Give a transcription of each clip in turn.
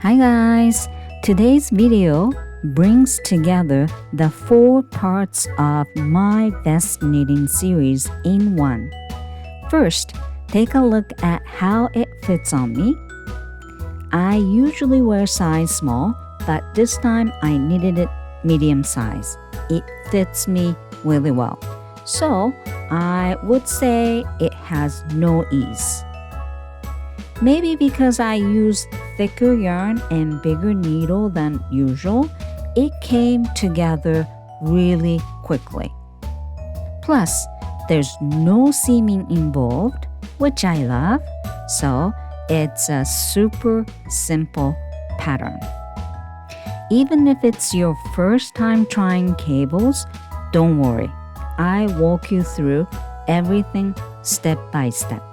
Hi guys! Today's video brings together the 4 parts of my vest knitting series in one. First, take a look at how it fits on me. I usually wear size small, but this time I knitted it medium size. It fits me really well. So, I would say it has no ease. Maybe because I used thicker yarn and bigger needle than usual, it came together really quickly. Plus, there's no seaming involved, which I love, so it's a super simple pattern. Even if it's your first time trying cables, don't worry. I walk you through everything step by step.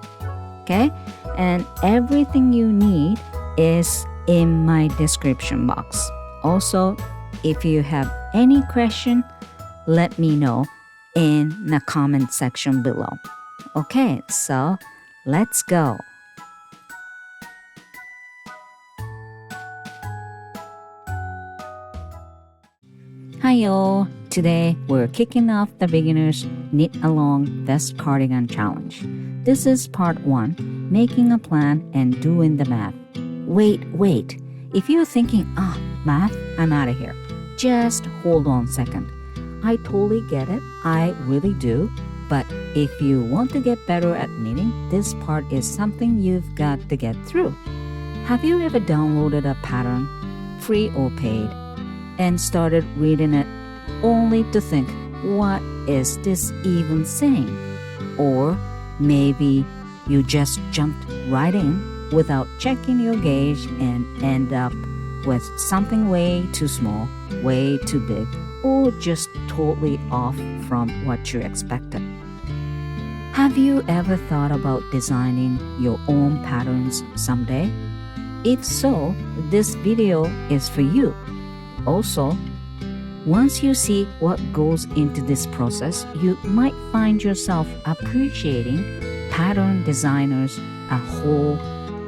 Okay? And everything you need is in my description box. Also, if you have any question, let me know in the comment section below. Okay, so let's go. Hi y'all! Today we're kicking off the beginners knit along vest cardigan challenge. This is part 1, making a plan and doing the math. Wait. If you're thinking, math, I'm out of here. Just hold on a second. I totally get it. I really do. But if you want to get better at knitting, this part is something you've got to get through. Have you ever downloaded a pattern, free or paid, and started reading it only to think, what is this even saying? Or maybe you just jumped right in without checking your gauge and end up with something way too small, way too big, or just totally off from what you expected. Have you ever thought about designing your own patterns someday? If so, this video is for you. Also, once you see what goes into this process, you might find yourself appreciating pattern designers a whole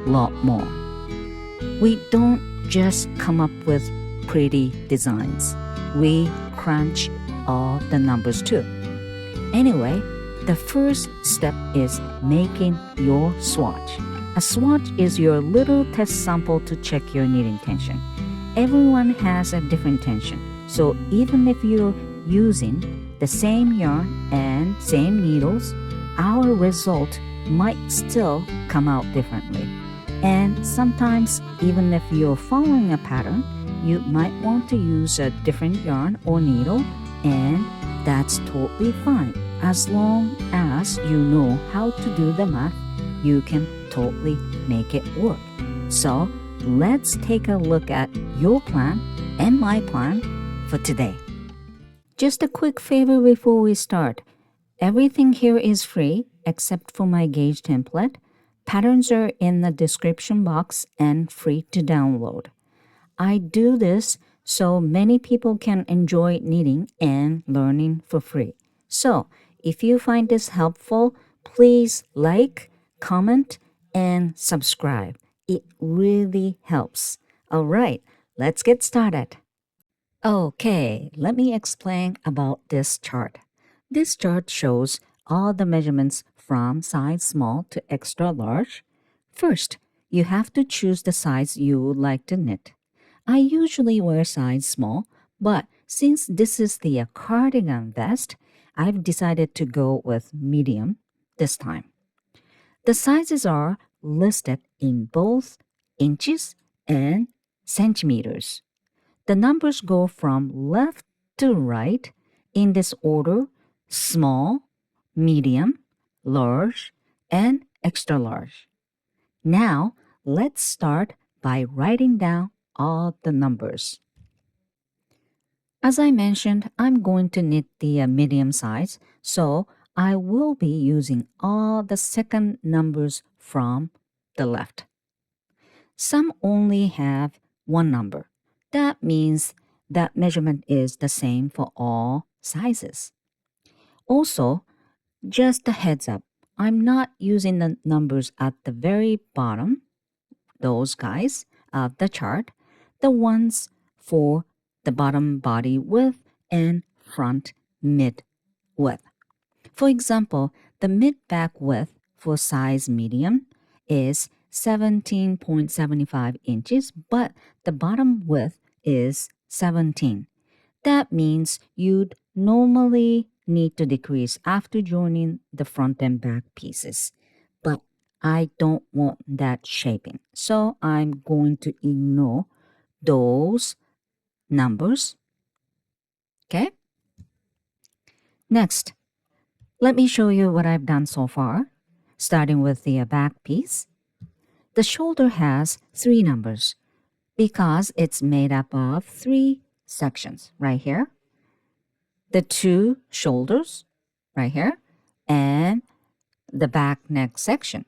lot more. We don't just come up with pretty designs. We crunch all the numbers too. Anyway, the first step is making your swatch. A swatch is your little test sample to check your knitting tension. Everyone has a different tension, so even if you're using the same yarn and same needles, our result might still come out differently. And sometimes, even if you're following a pattern, you might want to use a different yarn or needle, and that's totally fine. As long as you know how to do the math, you can totally make it work. So, let's take a look at your plan and my plan for today. Just a quick favor before we start. Everything here is free except for my gauge template. Patterns are in the description box and free to download. I do this so many people can enjoy knitting and learning for free. So, if you find this helpful, please like, comment, and subscribe. It really helps. All right, let's get started. Okay, let me explain about this chart. This chart shows all the measurements from size small to extra large. First, you have to choose the size you would like to knit. I usually wear size small, but since this is the cardigan vest, I've decided to go with medium this time. The sizes are listed in both inches and centimeters. The numbers go from left to right in this order: small, medium, large, and extra large. Now, let's start by writing down all the numbers. As I mentioned, I'm going to knit the medium size, so I will be using all the second numbers from the left. Some only have one number. That means that measurement is the same for all sizes. Also, just a heads up, I'm not using the numbers at the very bottom, those guys. of the chart, the ones for the bottom body width and front mid width. For example, the mid back width for size medium is 17.75 inches, but the bottom width is 17. That means you'd normally need to decrease after joining the front and back pieces. But I don't want that shaping, so I'm going to ignore those numbers. Okay? Next, let me show you what I've done so far, starting with the back piece. The shoulder has 3 numbers because it's made up of 3 sections right here, the 2 shoulders right here, and the back neck section.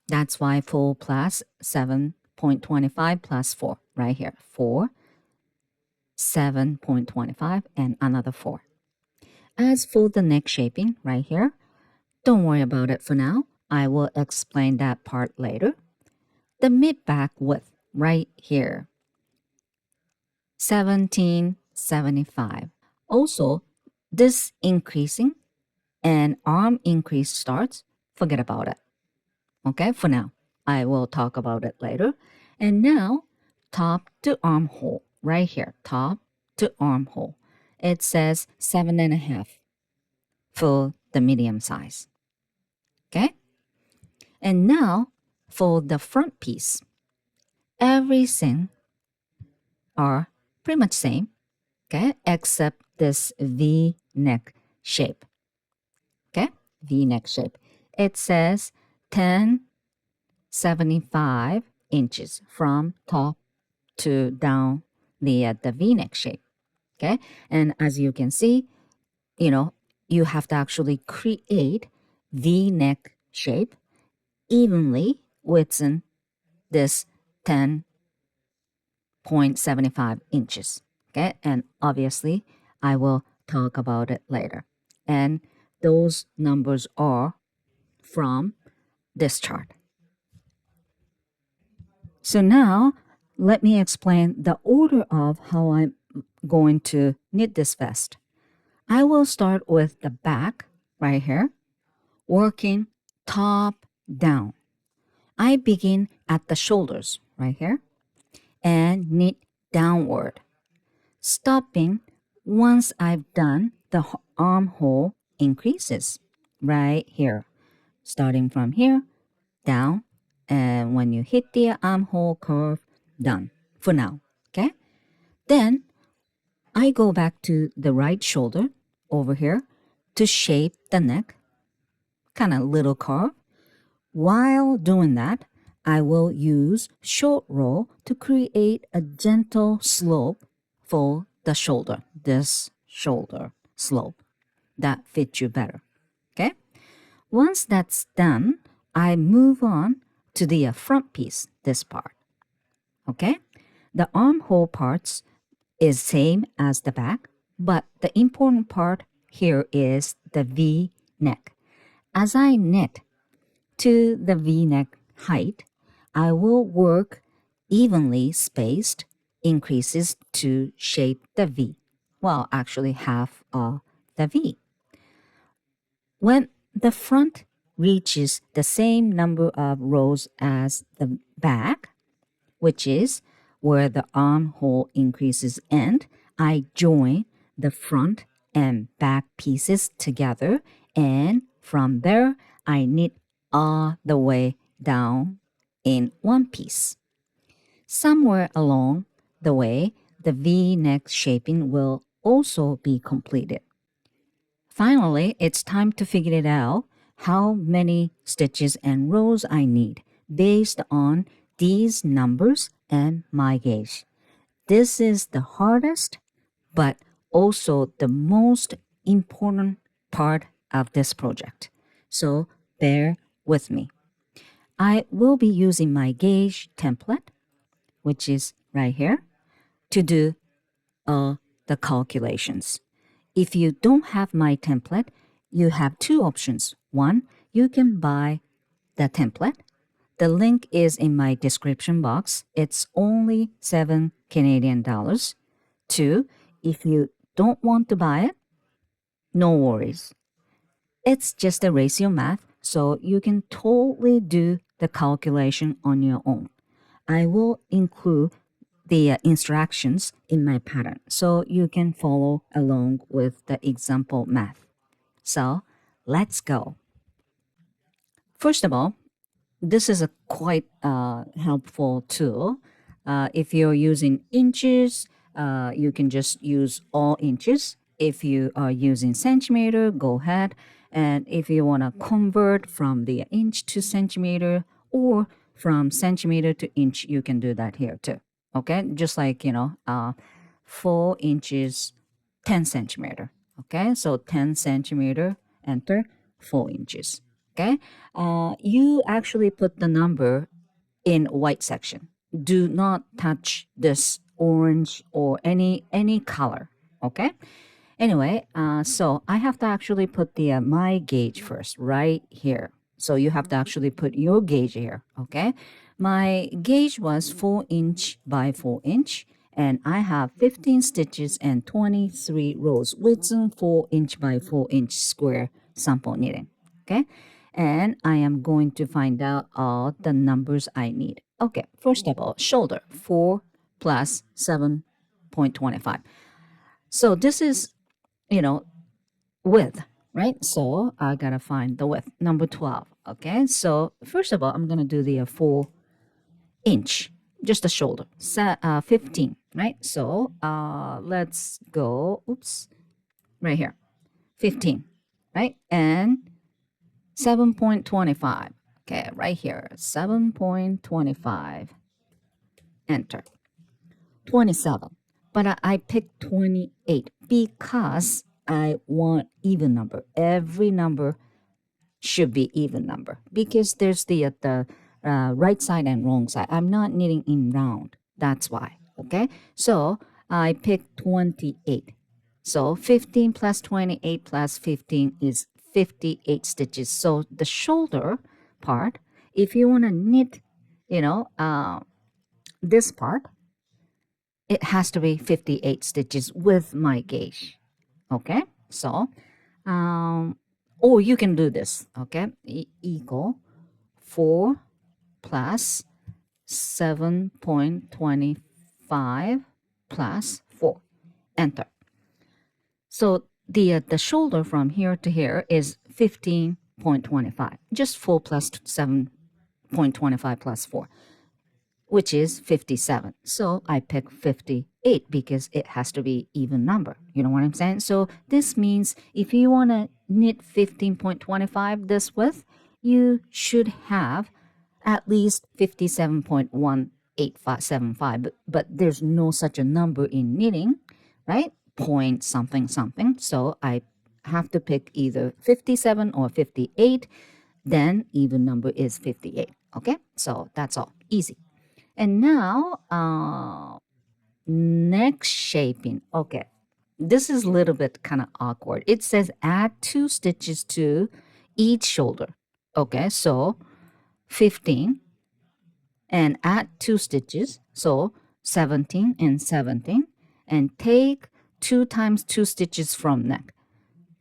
That's why 4 plus 7.25 plus 4 right here. 4, 7.25, and another 4. As for the neck shaping right here, don't worry about it for now. I will explain that part later. The mid-back width right here, 17.75. Also, this increasing and arm increase starts, forget about it. Okay, for now. I will talk about it later. And now, top to armhole, right here, top to armhole. It says 7.5 for the medium size. Okay? And now, for the front piece, everything are pretty much same, okay, except this V neck shape. Okay, V neck shape. It says 10.75 inches from top to down the V neck shape. Okay, and as you can see, you have to actually create V neck shape evenly within this 10.75 inches. Okay, and obviously I will talk about it later. And those numbers are from this chart. So now let me explain the order of how I'm going to knit this vest. I will start with the back right here, working top down. I begin at the shoulders right here and knit downward, stopping once I've done the armhole increases right here, starting from here down, and when you hit the armhole curve, done for now. Okay, then I go back to the right shoulder over here to shape the neck, kind of little curve. While doing that, I will use short roll to create a gentle slope for the shoulder, this shoulder slope that fits you better. Okay? Once that's done, I move on to the front piece, this part. Okay? The armhole parts is same as the back, but the important part here is the V neck. As I knit to the V neck height, I will work evenly spaced increases to shape the V. Well, actually half of the V. When the front reaches the same number of rows as the back, which is where the armhole increases end, I join the front and back pieces together, and from there I knit all the way down in one piece. Somewhere along the way, the V-neck shaping will also be completed. Finally, it's time to figure it out how many stitches and rows I need based on these numbers and my gauge. This is the hardest, but also the most important part of this project. So bear with me. I will be using my gauge template, which is right here, to do the calculations. If you don't have my template, you have 2 options. One, you can buy the template. The link is in my description box. It's only 7 Canadian dollars. 2, if you don't want to buy it, no worries. It's just a ratio math, so you can totally do the calculation on your own. I will include the instructions in my pattern so you can follow along with the example math. So let's go. First of all, this is a quite helpful tool. If you're using inches, you can just use all inches. If you are using centimeter, go ahead. And if you want to convert from the inch to centimeter or from centimeter to inch, you can do that here too. Okay, just like 4 inches, 10 centimeter. Okay, so 10 centimeter, enter 4 inches. Okay, you actually put the number in white section. Do not touch this orange or any color. Okay. Anyway, so I have to actually put the my gauge first right here. So you have to actually put your gauge here. Okay. My gauge was 4" by 4", and I have 15 stitches and 23 rows within 4" by 4" square sample knitting. Okay. And I am going to find out all the numbers I need. Okay, first of all, shoulder 4 plus 7.25. So this is, width, right? So I gotta find the width, number 12. Okay, so first of all, I'm gonna do the 4", just the shoulder, 15, right? So let's go, oops, right here, 15, right? And 7.25. Okay, right here, 7.25. Enter. 27. But I picked 28 because I want even number. Every number should be even number because there's the right side and wrong side. I'm not knitting in round. That's why. Okay. So I picked 28. So 15 plus 28 plus 15 is 58 stitches. So the shoulder part, if you want to knit, this part, it has to be 58 stitches with my gauge. Okay. So, or you can do this. Okay. Equal 4 plus 7.25 plus 4. Enter. So the shoulder from here to here is 15.25. Just 4 plus 7.25 plus 4, which is 57. So I pick 58 because it has to be even number. You know what I'm saying? So this means if you want to knit 15.25 this width, you should have at least 57.1875. But there's no such a number in knitting, right? Point something something. So I have to pick either 57 or 58. Then even number is 58. Okay? So that's all. Easy. And now, neck shaping. Okay, this is a little bit kind of awkward. It says add 2 stitches to each shoulder. Okay, so 15 and add 2 stitches. So 17 and 17 and take 2 times 2 stitches from neck.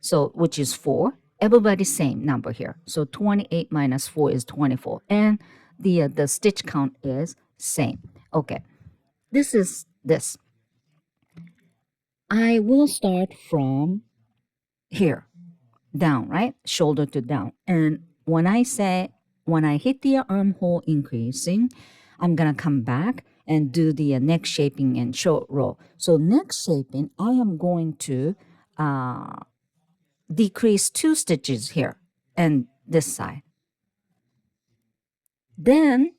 So which is 4. Everybody same number here. So 28 minus 4 is 24. And the stitch count is same. Okay, this is this. I will start from here down, right? Shoulder to down. And when I hit the armhole increasing, I'm gonna come back and do the neck shaping and short row. So neck shaping, I am going to decrease 2 stitches here and this side. Then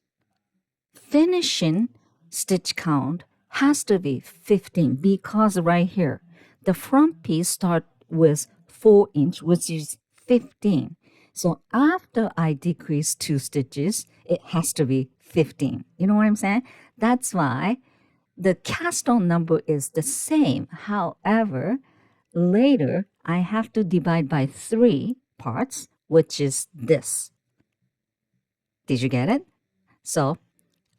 finishing stitch count has to be 15 because right here, the front piece start with 4", which is 15. So after I decrease 2 stitches, it has to be 15. You know what I'm saying? That's why the cast on number is the same. However, later I have to divide by 3 parts, which is this. Did you get it? So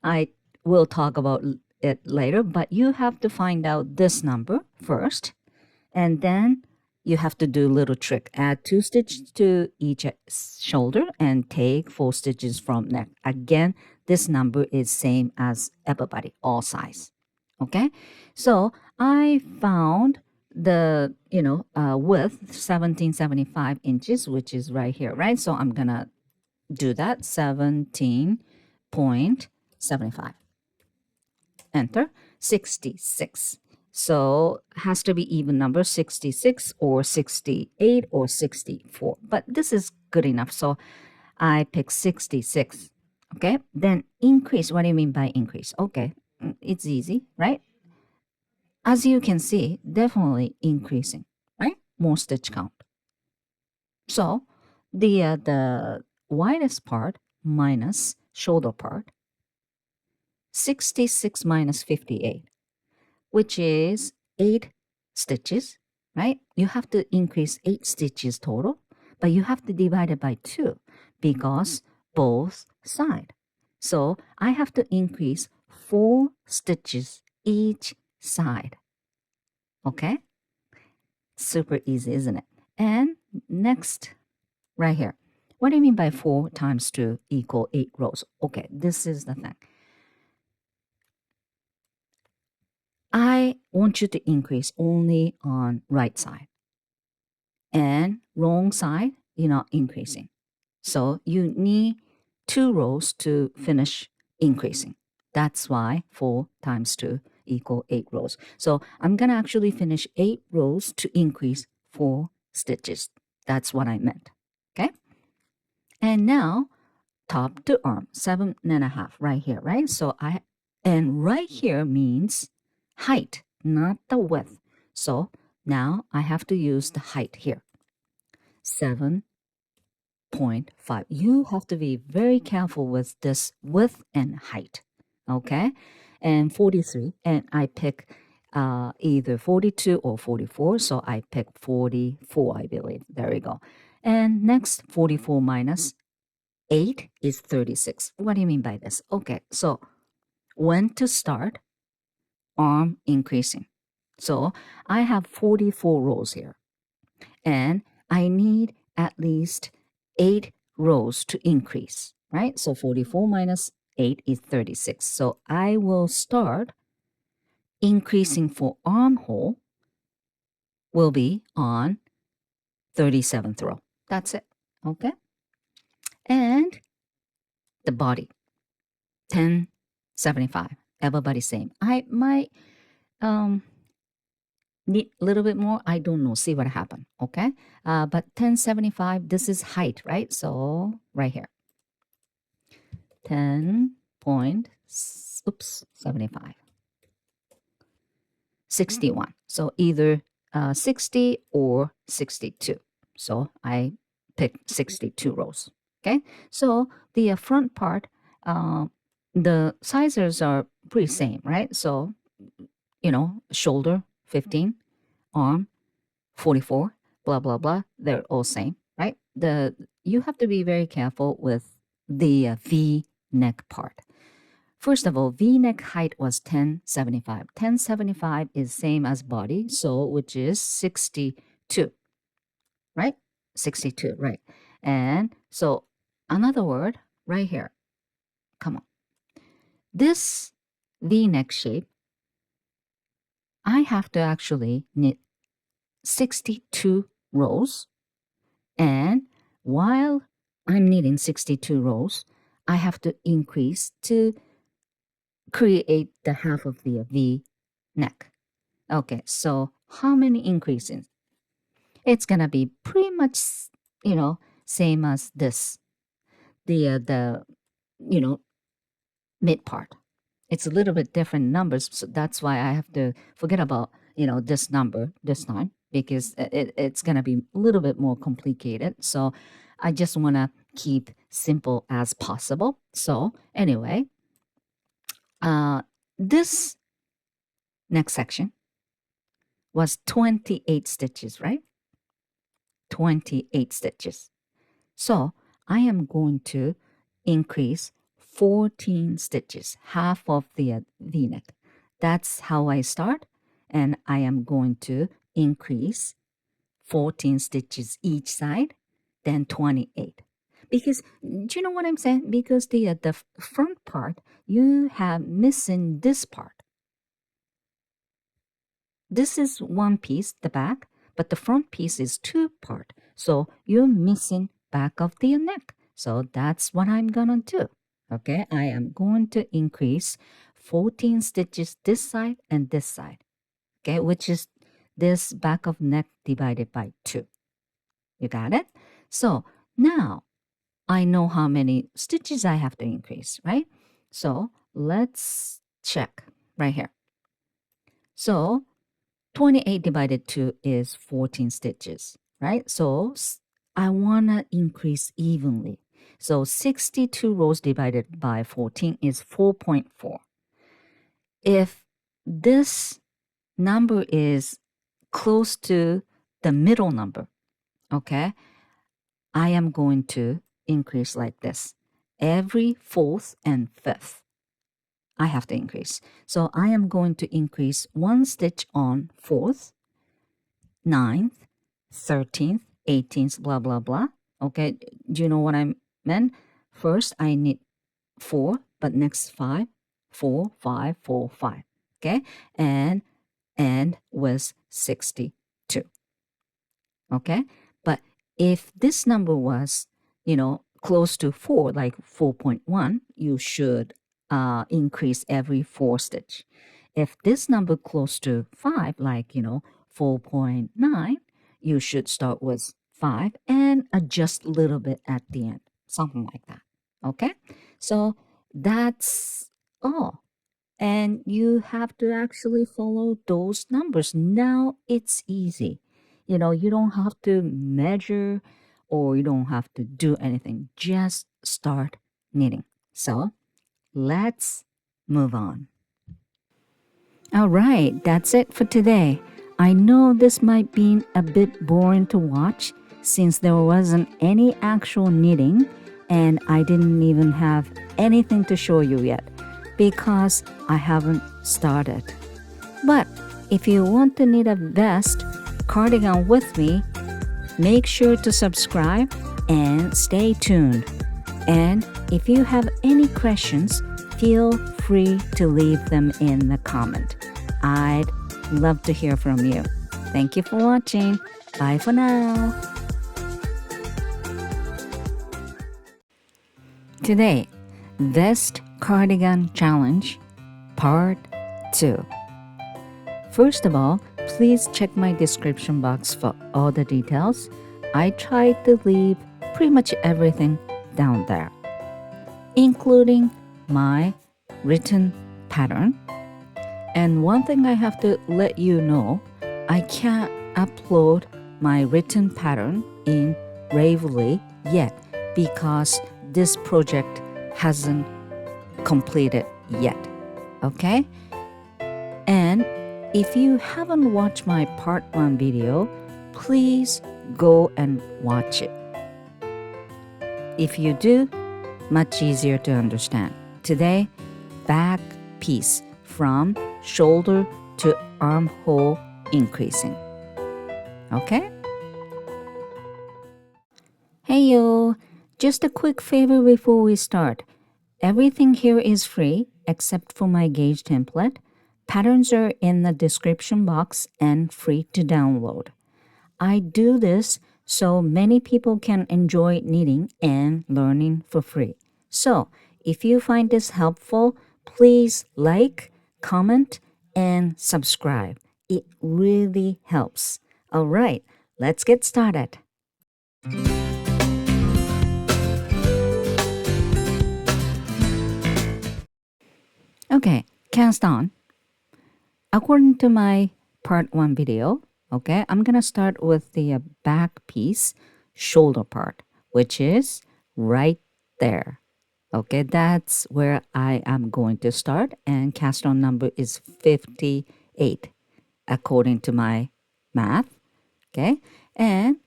I will talk about it later, but you have to find out this number first, and then you have to do a little trick. Add 2 stitches to each shoulder and take 4 stitches from neck. Again, this number is same as everybody, all size. Okay, so I found the width 1775 inches, which is right here, right? So I'm gonna do that 17.75. Enter. 66. So has to be even number, 66 or 68 or 64. But this is good enough. So I pick 66. Okay. Then increase. What do you mean by increase? Okay. It's easy, right? As you can see, definitely increasing, right? More stitch count. So the widest part minus shoulder part, 66 minus 58, which is 8 stitches, right? You have to increase 8 stitches total, but you have to divide it by 2 because both side. So I have to increase 4 stitches each side. Okay? Super easy, isn't it? And next, right here. What do you mean by 4 times 2 equal 8 rows? Okay, this is the thing. I want you to increase only on right side. And wrong side, you're not increasing. So you need 2 rows to finish increasing. That's why 4 times 2 equal 8 rows. So I'm going to actually finish 8 rows to increase 4 stitches. That's what I meant. Okay? And now top to arm, 7.5 right here, right? And right here means height, not the width. So now I have to use the height here. 7.5. You have to be very careful with this width and height. Okay? And 43. And I pick either 42 or 44. So I pick 44, I believe. There we go. And next, 44 minus 8 is 36. What do you mean by this? Okay, so when to start? Arm increasing. So I have 44 rows here. And I need at least 8 rows to increase, right? So 44 minus 8 is 36. So I will start increasing for armhole will be on 37th row. That's it, okay? And the body, 1075. Everybody same. I might need a little bit more. I don't know. See what happened. Okay. But 1075, this is height, right? So right here. 75. 61. So either 60 or 62. So I picked 62 rows. Okay. So the front part, the sizes are pretty same, right? So, shoulder 15, arm 44, blah, blah, blah. They're all same, right? You have to be very careful with the V neck part. First of all, V neck height was 1075. 1075 is same as body, so which is 62, right? 62, right? And so another word right here. Come on. This V neck shape, I have to actually knit 62 rows. And while I'm knitting 62 rows, I have to increase to create the half of the V neck. Okay, so how many increases? It's gonna be pretty much, same as this. The mid part. It's a little bit different numbers, so that's why I have to forget about this number this time because it's gonna be a little bit more complicated. So I just wanna keep simple as possible. So anyway, this next section was 28 stitches, right? 28 stitches. So I am going to increase 14 stitches, half of the v-neck. That's how I start, and I am going to increase 14 stitches each side, then 28. Because, do you know what I'm saying? Because the front part, you have missing this part. This is one piece, the back, but the front piece is two part. So you're missing back of the neck. So that's what I'm gonna do. Okay, I am going to increase 14 stitches this side and this side. Okay, which is this back of neck divided by 2. You got it? So now I know how many stitches I have to increase, right? So let's check right here. So 28 divided 2 is 14 stitches, right? So I want to increase evenly. So 62 rows divided by 14 is 4.4. If this number is close to the middle number, okay, I am going to increase like this. Every 4th and 5th, I have to increase. So I am going to increase 1 stitch on 4th, 9th, 13th, 18th, blah, blah, blah. Okay, do you know what I meant? First, I need 4, but next 5, 4, 5, 4, 5. Okay, and end with 62. Okay, but if this number was, close to 4, like 4.1, you should increase every 4 stitch. If this number close to 5, like, 4.9, you should start with 5 and adjust a little bit at the end, something like that. Okay, so that's all. And you have to actually follow those numbers. Now it's easy. You don't have to measure or you don't have to do anything. Just start knitting. So let's move on. All right, that's it for today. I know this might be a bit boring to watch since there wasn't any actual knitting and I didn't even have anything to show you yet because I haven't started. But if you want to knit a vest cardigan with me, make sure to subscribe and stay tuned. And if you have any questions, feel free to leave them in the comment. I'd love to hear from you. Thank you for watching. Bye for now. Today, Vest Cardigan Challenge, Part 2. First of all, please check my description box for all the details. I tried to leave pretty much everything down there, including my written pattern. And one thing I have to let you know, I can't upload my written pattern in Ravelry yet because this project hasn't completed yet. Okay? And if you haven't watched my part 1 video, please go and watch it. If you do, much easier to understand. Today, back piece from shoulder to armhole increasing. Okay? Hey yo! Just a quick favor before we start. Everything here is free except for my gauge template. Patterns are in the description box and free to download. I do this so many people can enjoy knitting and learning for free. So, if you find this helpful, please like, comment, and subscribe. It really helps. All right, let's get started. Okay, cast on. According to my part 1 video, okay, I'm going to start with the back piece, shoulder part, which is right there. Okay, that's where I am going to start, and cast on number is 58 according to my math. Okay, and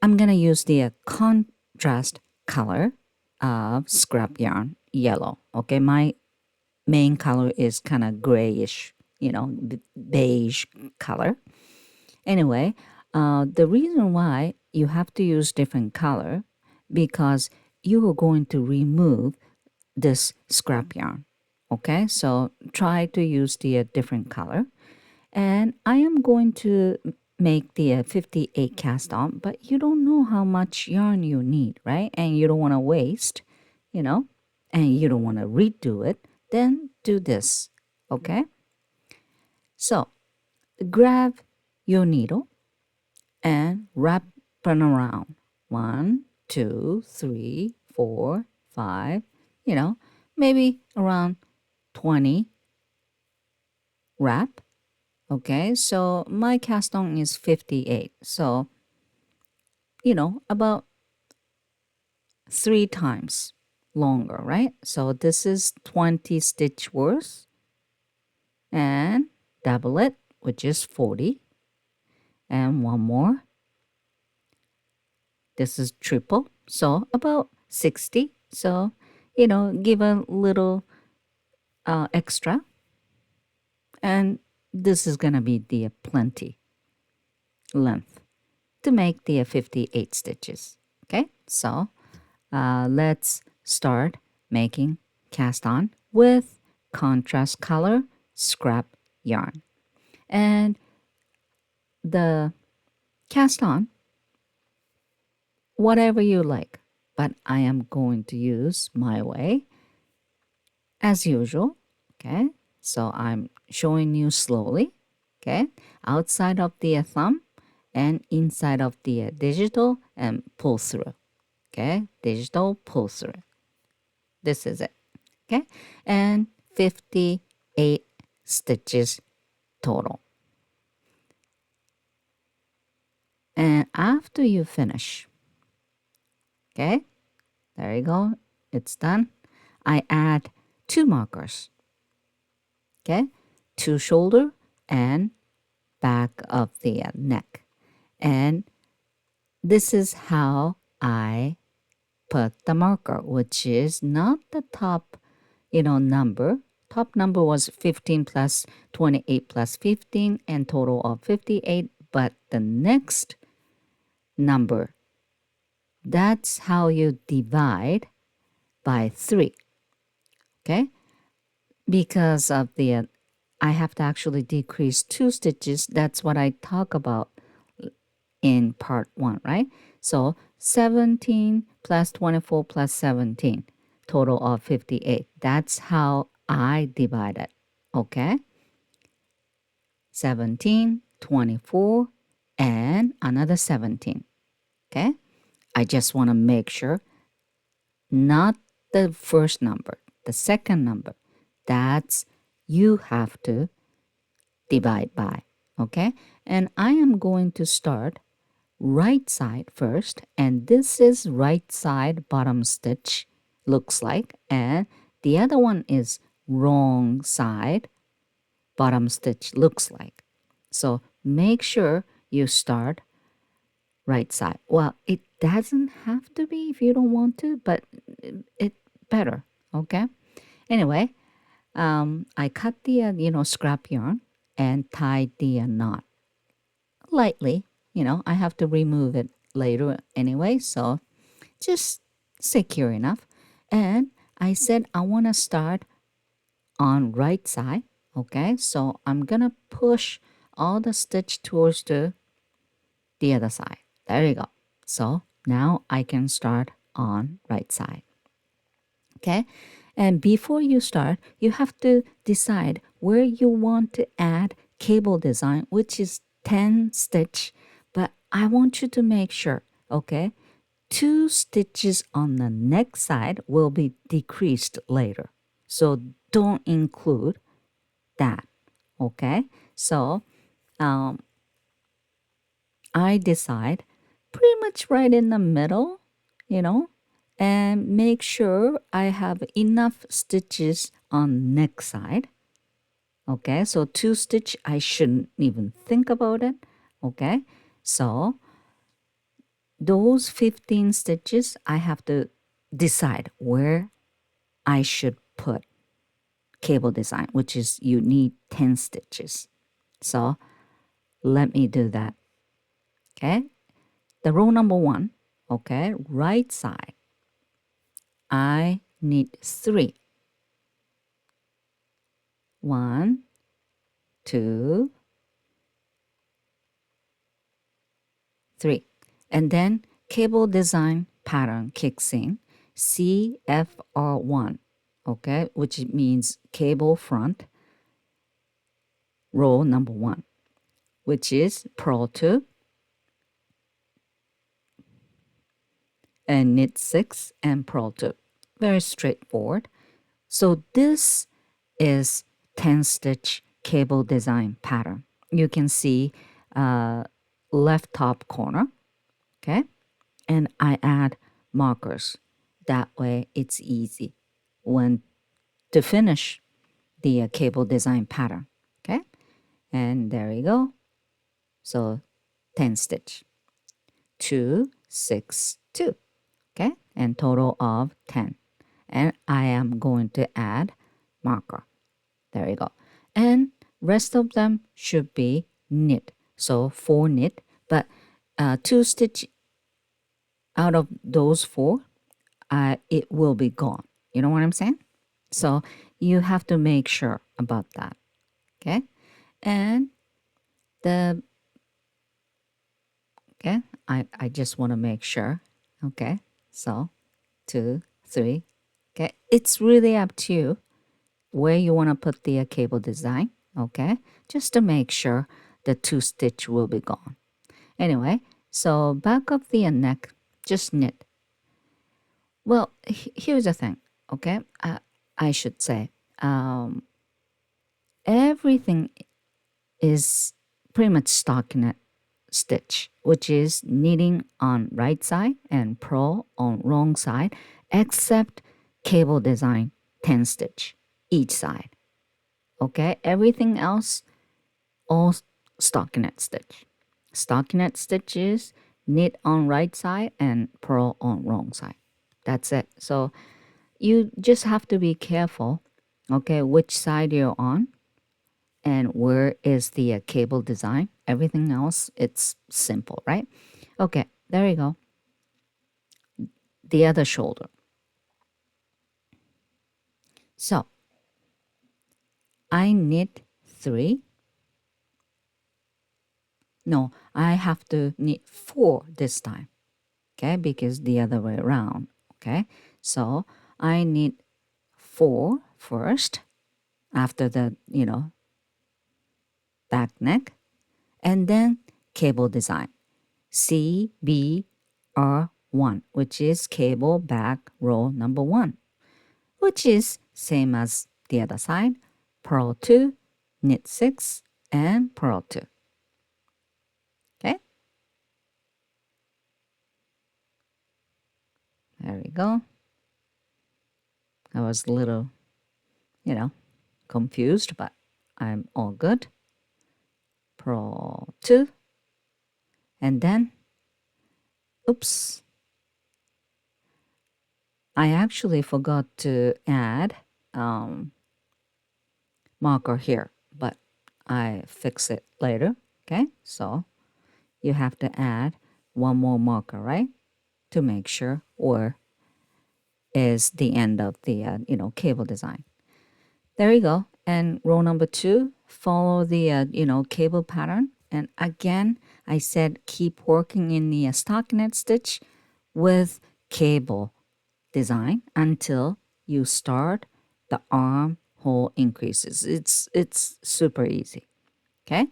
I'm going to use the contrast color of scrap yarn. yellow. Okay, my main color is kind of grayish, beige color. Anyway, the reason why you have to use different color because you are going to remove this scrap yarn. Okay, so try to use the different color. And I am going to make the 58 cast on, but you don't know how much yarn you need, right? And you don't want to waste, and you don't want to redo it. Then do this, okay? So grab your needle and wrap it around. 1, 2, 3, 4, 5, maybe around 20 wrap. Okay, so my cast on is 58. So, about 3 times longer, right? So this is 20 stitch worth and double it, which is 40. And one more. This is triple, so about 60. So, give a little extra. And this is going to be the plenty length to make the 58 stitches. Okay, so let's start making cast on with contrast color scrap yarn. And the cast on, whatever you like, but I am going to use my way as usual. Okay, so I'm showing you slowly. Okay, outside of the thumb and inside of the digital and pull through. Okay, digital pull through. This is it. Okay, and 58 stitches total. And after you finish, okay, there you go, it's done. I add 2 markers. Okay, 2 shoulder and back of the neck. And this is how I put the marker, which is not the top, number. Top number was 15 plus 28 plus 15 and total of 58. But the next number, that's how you divide by 3. Okay? Because of the, I have to actually decrease 2 stitches. That's what I talk about in part 1, right? So 17 plus 24 plus 17, total of 58. That's how I divide it, okay? 17, 24, and another 17, okay? I just want to make sure, not the first number, the second number. That's you have to divide by, okay? And I am going to start right side first, and this is right side bottom stitch looks like, and the other one is wrong side bottom stitch looks like. So make sure you start right side. Well, it doesn't have to be if you don't want to, but it better, okay? Anyway, I cut the scrap yarn and tied the knot lightly. I have to remove it later anyway, so just secure enough. And I said I want to start on right side. Okay, so I'm gonna push all the stitch towards the other side. There you go. So now I can start on right side. Okay, and before you start, you have to decide where you want to add cable design, which is 10 stitch, but I want you to make sure, okay, 2 stitches on the neck side will be decreased later. So don't include that, okay? So I decide pretty much right in the middle, and make sure I have enough stitches on neck side. Okay, so 2 stitch, I shouldn't even think about it. Okay, so those 15 stitches, I have to decide where I should put cable design, which is you need 10 stitches. So let me do that. Okay. The row number 1, okay, right side, I need 3. 1, 2, 3. And then cable design pattern kicks in, CFR1, okay, which means cable front, row number 1, which is purl 2 and knit 6 and purl 2. Very straightforward. So this is 10 stitch cable design pattern. You can see left top corner, okay? And I add markers. That way it's easy when to finish the cable design pattern, okay? And there you go. So 10 stitch, 2, 6, 2, okay? And total of 10. And I am going to add marker. There you go. And rest of them should be knit. So 4 knit, but 2 stitch out of those 4, it will be gone. You know what I'm saying? So you have to make sure about that. Okay. And okay, I just want to make sure. Okay. So 2, 3. Okay. It's really up to you where you want to put the cable design. Okay. Just to make sure the 2 stitch will be gone. Anyway, so back of the neck, just knit. Well, here's the thing, okay? I should say, everything is pretty much stockinette stitch, which is knitting on right side and purl on wrong side, except cable design 10 stitch each side. Okay, everything else, all stockinette stitch. Stockinette stitch is knit on right side and purl on wrong side. That's it. So you just have to be careful, okay, which side you're on and where is the cable design. Everything else, it's simple, right? Okay, there you go. The other shoulder. So I knit 3. No, I have to knit 4 this time, okay, because the other way around, okay? So I knit 4 first after the, back neck, and then cable design. CBR1, which is cable back row number 1, which is same as the other side, purl 2, knit 6, and purl 2. Okay, there we go. I was a little, confused, but I'm all good. Purl 2, and then, oops, I actually forgot to add marker here, but I fix it later. Okay, so you have to add one more marker, right, to make sure where is the end of the cable design. There you go. And row number 2, follow the cable pattern. And again, I said keep working in the stockinette stitch with cable design until you start the armhole increases. It's super easy. Okay?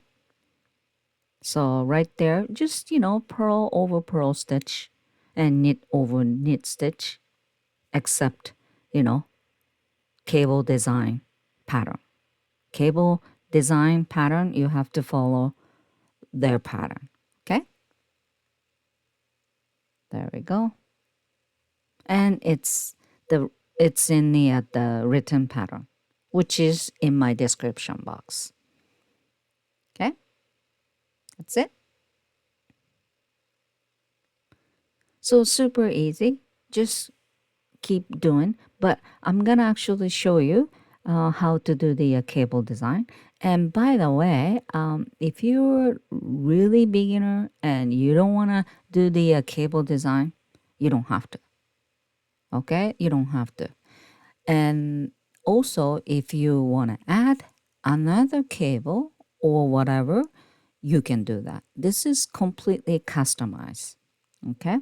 So right there, just purl over purl stitch and knit over knit stitch, except cable design pattern. Cable design pattern, you have to follow their pattern. Okay? There we go. And it's in the written pattern, which is in my description box. Okay? That's it. So super easy. Just keep doing, but I'm gonna actually show you how to do the cable design. And by the way, if you're really beginner and you don't want to do the cable design, you don't have to. Okay, you don't have to. And also, if you want to add another cable or whatever, you can do that. This is completely customized. Okay,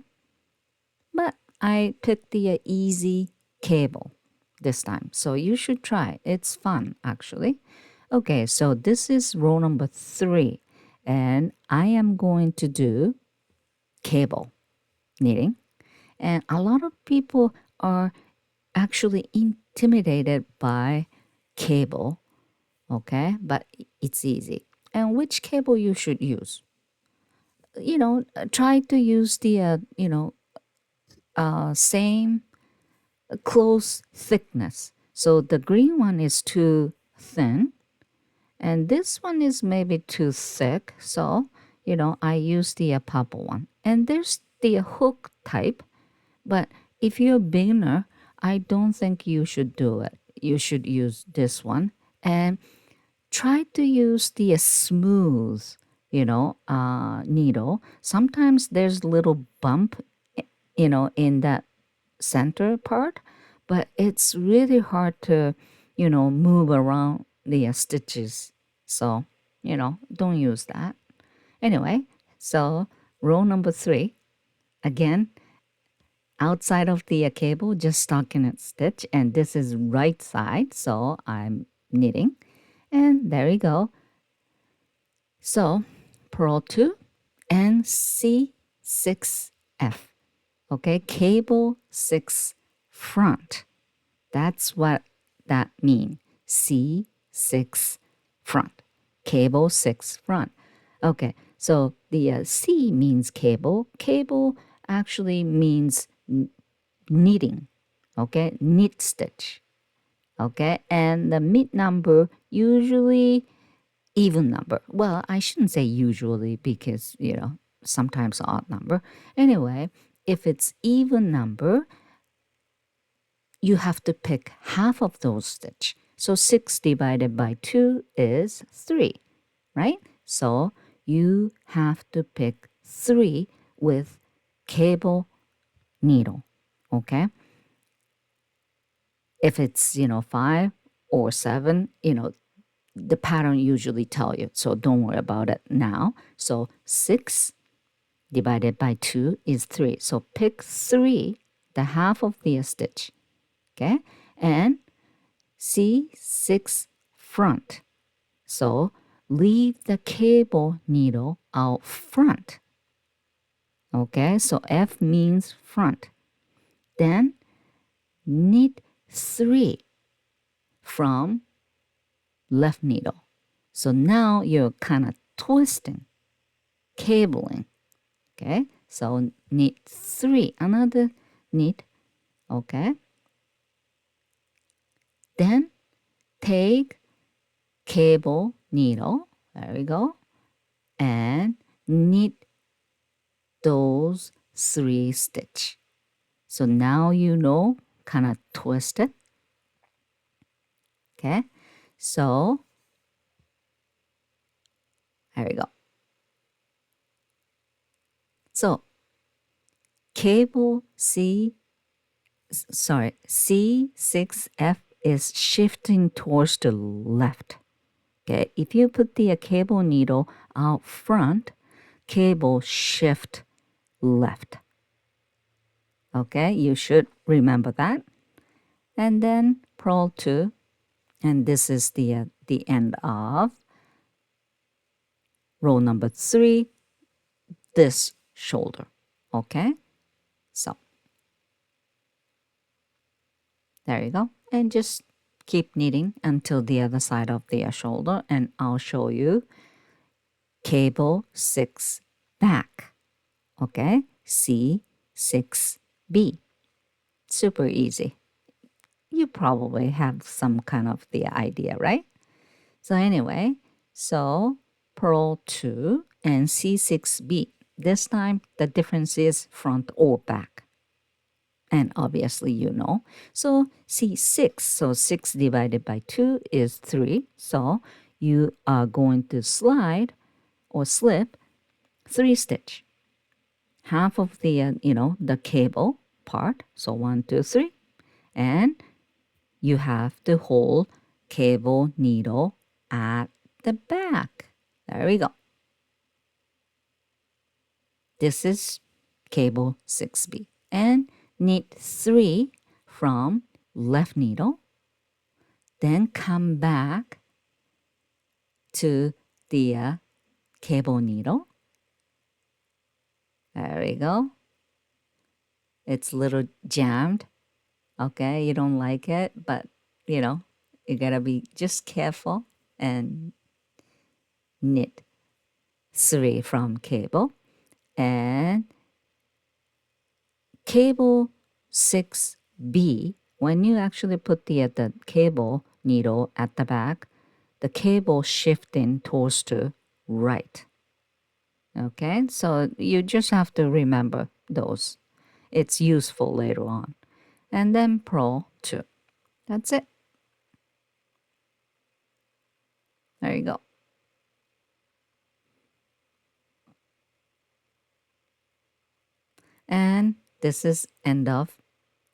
but I picked the easy cable this time, so you should try. It's fun actually. Okay, so this is row number 3, and I am going to do cable knitting. And a lot of people are actually intimidated by cable, okay? But it's easy. And which cable you should use? Try to use the, same close thickness. So the green one is too thin, and this one is maybe too thick. So, I use the purple one. And there's the hook type, but if you're a beginner, I don't think you should do it. You should use this one and try to use the smooth, needle. Sometimes there's a little bump, in that center part, but it's really hard to, move around the stitches. So, don't use that. Anyway, so row number 3, again, outside of the cable, just stockinette stitch, and this is right side, so I'm knitting, and there you go. So purl 2 and C6F. Okay, cable 6 front. That's what that means. C6 front. Cable 6 front. Okay, so the C means cable. Cable actually means knitting. Okay, knit stitch. Okay, and the mid number usually even number. Well, I shouldn't say usually because, sometimes odd number. Anyway, if it's even number, you have to pick half of those stitch. So 6 divided by 2 is 3, right? So you have to pick 3 with cable needle, okay? If it's, 5 or 7, the pattern usually tell you, so don't worry about it now. So 6 divided by 2 is 3. So pick 3, the half of the stitch, okay? And C6 front. So leave the cable needle out front, okay? So F means front. Then knit 3 from left needle. So now you're kind of twisting, cabling. Okay, so knit 3, another knit. Okay, then take cable needle, there we go, and knit those 3 stitch. So now kind of twist it. Okay, so there we go. So cable C6F is shifting towards the left. Okay, if you put the cable needle out front, cable shift left. Okay, you should remember that. And then purl 2, and this is the end of row number 3, this shoulder. Okay, so there you go, and just keep knitting until the other side of the shoulder, and I'll show you cable 6 back. Okay, C6B. Super easy. You probably have some kind of the idea, right? So anyway, so purl 2 and C6B. This time the difference is front or back. And obviously, you know. So see 6. So 6 divided by 2 is 3. So you are going to slide or slip 3 stitch. Half of the, the cable part. So 1, 2, 3. And you have to hold cable needle at the back. There we go. This is cable 6B. And knit 3 from left needle. Then come back to the cable needle. There we go. It's a little jammed. Okay, you don't like it, but you gotta be just careful and knit 3 from cable. And cable 6B, when you actually put the cable needle at the back, the cable shifting towards to right. Okay, so you just have to remember those. It's useful later on. And then purl 2. That's it. There you go. And this is end of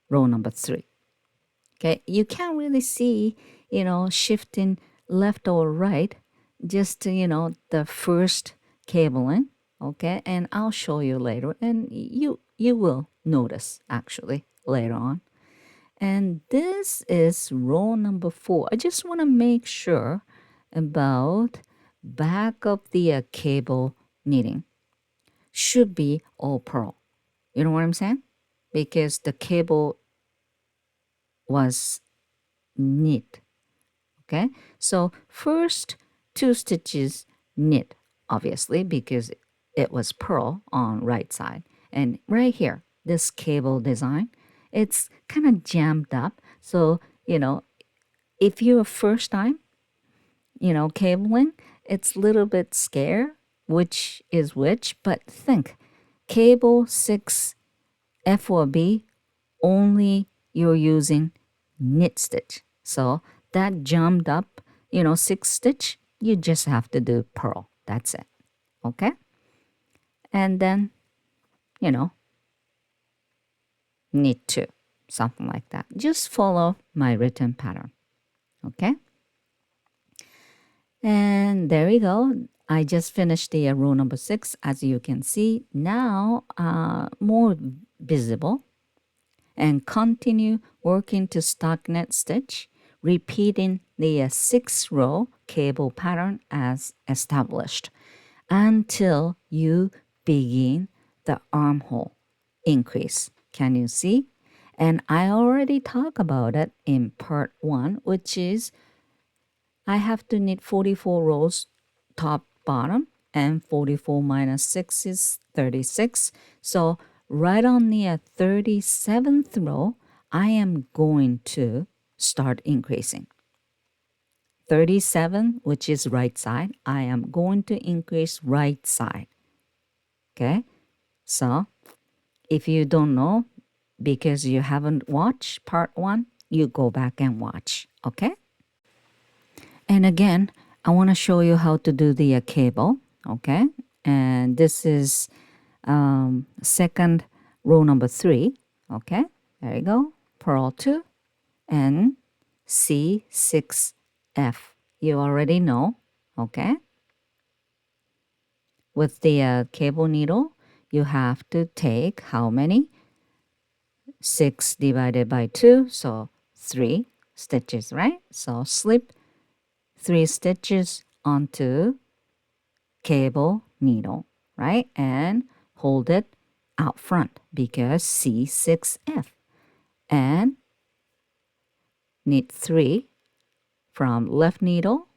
row number 3. Okay, you can't really see, shifting left or right, just, the first cabling. Okay, and I'll show you later, and you will notice actually later on. And this is row number 4. I just want to make sure about back of the cable knitting should be all purl. You know what I'm saying? Because the cable was knit. Okay, so first 2 stitches knit, obviously, because it was purl on right side. And right here, this cable design, it's kind of jammed up. So, if you're first time, cabling, it's a little bit scared, which is which, but think, cable 6 F or B, only you're using knit stitch. So that jammed up, 6 stitch, you just have to do purl. That's it. Okay? And then, knit 2, something like that. Just follow my written pattern. Okay? And there we go. I just finished the row number 6, as you can see. Now, more visible. And continue working to stockinette stitch, repeating the 6 row cable pattern as established until you begin the armhole increase. Can you see? And I already talked about it in part 1, which is I have to knit 44 rows top bottom, and 44 minus 6 is 36. So right on the 37th row, I am going to start increasing. 37, which is right side, I am going to increase right side. Okay, so if you don't know, because you haven't watched part 1, you go back and watch. Okay. And again, I want to show you how to do the cable, okay? And this is second row number 3, okay? There you go. Purl 2 and C6F. You already know, okay? With the cable needle, you have to take how many? 6 divided by 2, so 3 stitches, right? So slip 3 stitches onto cable needle, right? And hold it out front because C6F. And knit 3 from left needle.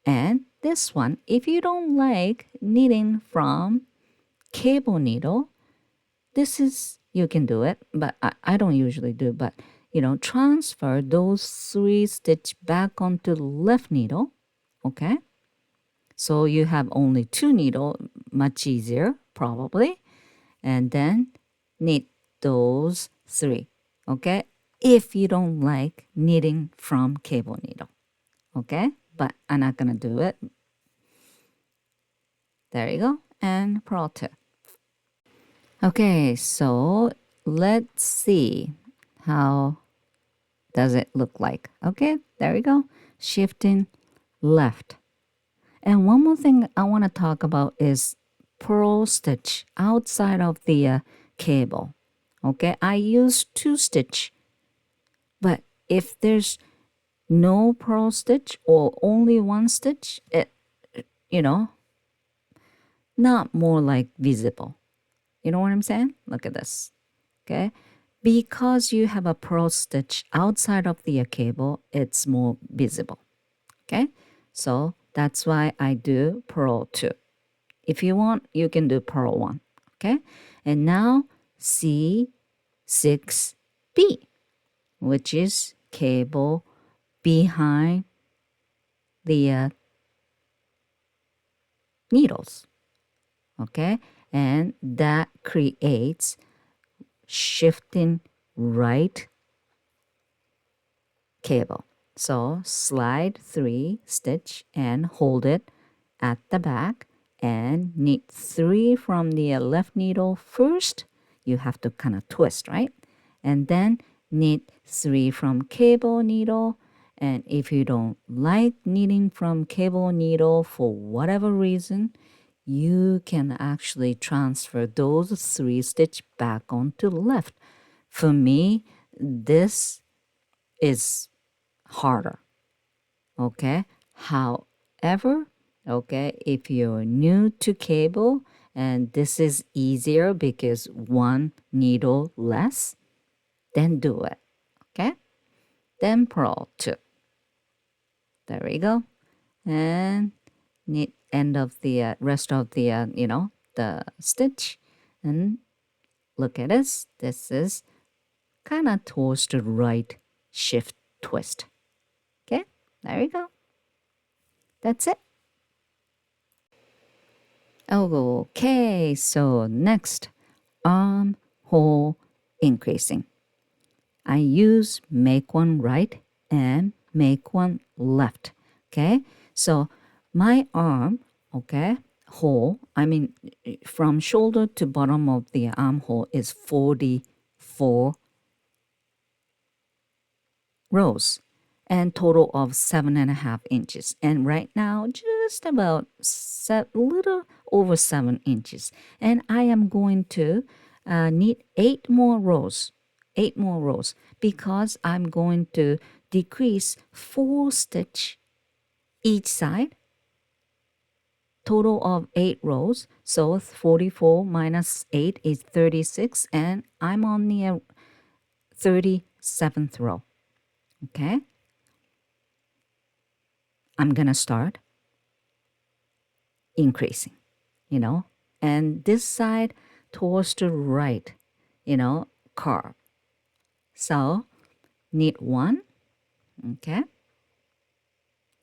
And this one, if you don't like knitting from cable needle, this is, you can do it, but I don't usually do, but transfer those 3 stitch back onto the left needle, okay? So you have only 2 needle, much easier, probably. And then knit those three, okay? If you don't like knitting from cable needle, okay? But I'm not gonna do it. There you go, and purl 2. Okay, so let's see how does it look like. Okay, there we go. Shifting left. And one more thing I want to talk about is purl stitch outside of the cable. Okay, I use 2 stitch, but if there's no purl stitch or only 1 stitch, it, you know, not more like visible. You know what I'm saying? Look at this. Okay, because you have a purl stitch outside of the cable, it's more visible. Okay, so that's why I do purl 2. If you want, you can do purl 1. Okay, and now C6B, which is cable behind the needles. Okay, and that creates shifting right cable. So slide 3 stitch and hold it at the back and knit 3 from the left needle first. You have to kind of twist, right? And then knit 3 from cable needle. And if you don't like knitting from cable needle for whatever reason, you can actually transfer those 3 stitch back onto left. For me, this is harder. Okay, however, okay, if you're new to cable and this is easier because 1 needle less, then do it. Okay, then purl 2. There we go. And knit end of the rest of the the stitch, and look at this. This is kind of towards the right shift twist. Okay, there we go. That's it. Okay, so next, armhole increasing. I use make one right and make one left. Okay, so my arm, okay, hole, I mean from shoulder to bottom of the armhole is 44 rows and total of 7.5 inches. And right now, just about a little over 7 inches. And I am going to knit 8 more rows. 8 more rows because I'm going to decrease 4 stitch each side. Total of 8 rows. So 44 minus 8 is 36. And I'm on the 37th row. Okay. I'm going to start increasing, and this side towards the right, curve. So knit 1, okay,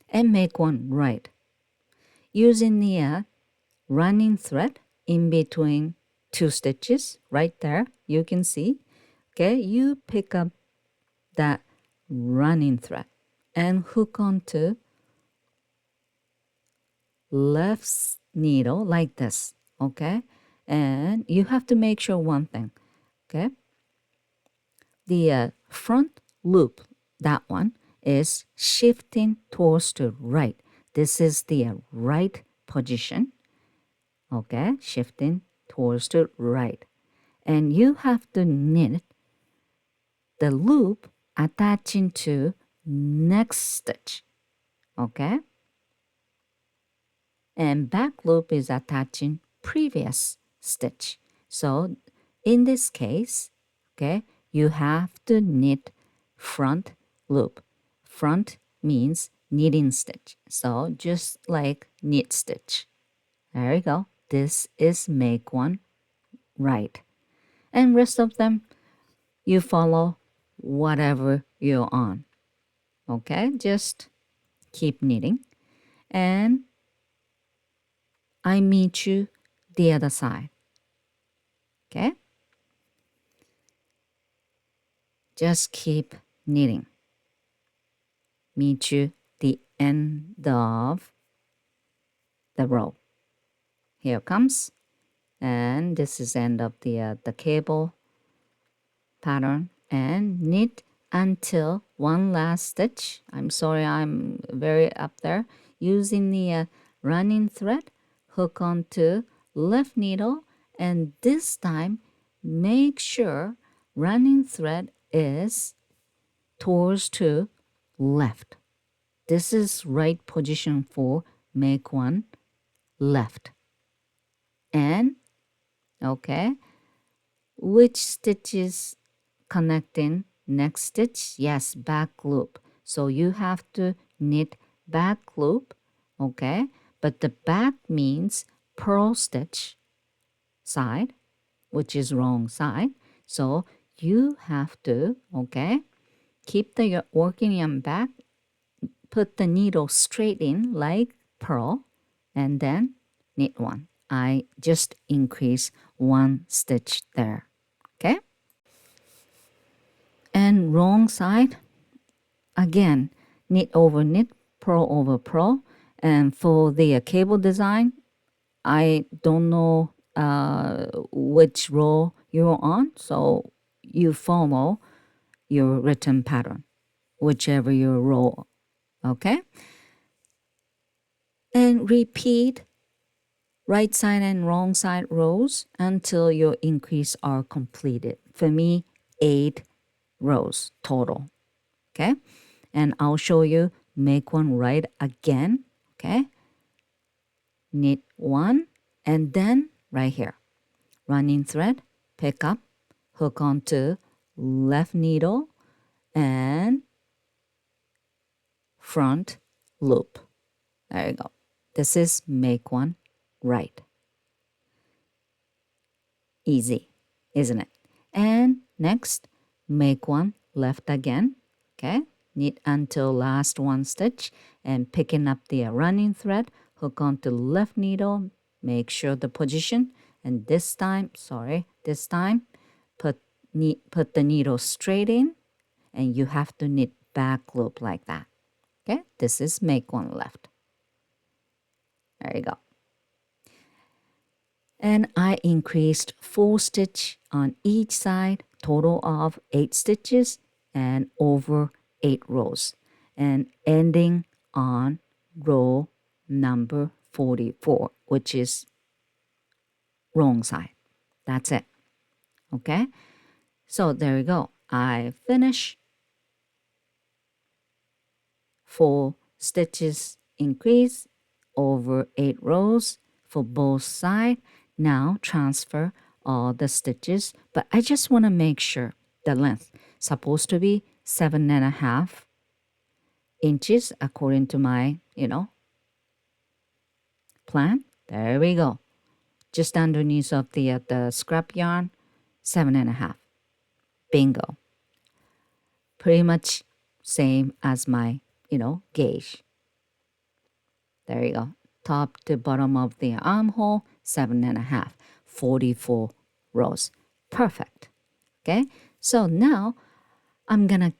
and make 1 right. Using the running thread in between 2 stitches right there, you can see, okay, you pick up that running thread and hook onto left needle like this, okay? And you have to make sure one thing, okay? The front loop, that one, is shifting towards the right. This is the right position, okay? Shifting towards the right. And you have to knit the loop attaching to next stitch, okay? And back loop is attaching previous stitch. So in this case, okay, you have to knit front loop. Front means knitting stitch. So just like knit stitch. There you go. This is make 1 right. And rest of them, you follow whatever you're on. Okay, just keep knitting. And I meet you the other side. Okay? Just keep knitting. Meet you the end of the row. Here comes, and this is end of the cable pattern, and knit until one last stitch. I'm sorry, I'm very up there. Using the running thread, hook onto left needle, and this time make sure running thread is towards to left. This is right position for make one left. And okay, which stitch is connecting next stitch? Yes, back loop. So you have to knit back loop, okay? But the back means purl stitch side, which is wrong side. So you have to, okay, keep the working yarn back, put the needle straight in like purl, and then knit one. I just increase one stitch there, okay? And wrong side, again, knit over knit, purl over purl. And for the cable design, I don't know which row you're on, so you follow your written pattern, whichever your row, okay? And repeat right side and wrong side rows until your increase are completed. For me, 8 rows total, okay? And I'll show you make one right again, okay? Knit one, and then right here, running thread, pick up, hook onto left needle, and front loop. There you go. This is make one right. Easy, isn't it? And next, make one left again, okay? Knit until last one stitch, and picking up the running thread, hook onto left needle, make sure the position, and this time, put the needle straight in, and you have to knit back loop like that, okay? This is make one left. There you go. And I increased 4 stitch on each side, total of 8 stitches and over 8 rows, and ending on row number 44, which is wrong side. That's it. Okay, so there we go. I finish 4 stitches increase over 8 rows for both sides. Now transfer all the stitches, but I just want to make sure the length supposed to be 7.5 inches according to my, plan. There we go. Just underneath of the scrap yarn, 7.5. Bingo. Pretty much same as my, gauge. There you go. Top to bottom of the armhole, 7.5, 44 rows. Perfect. Okay, so now I'm gonna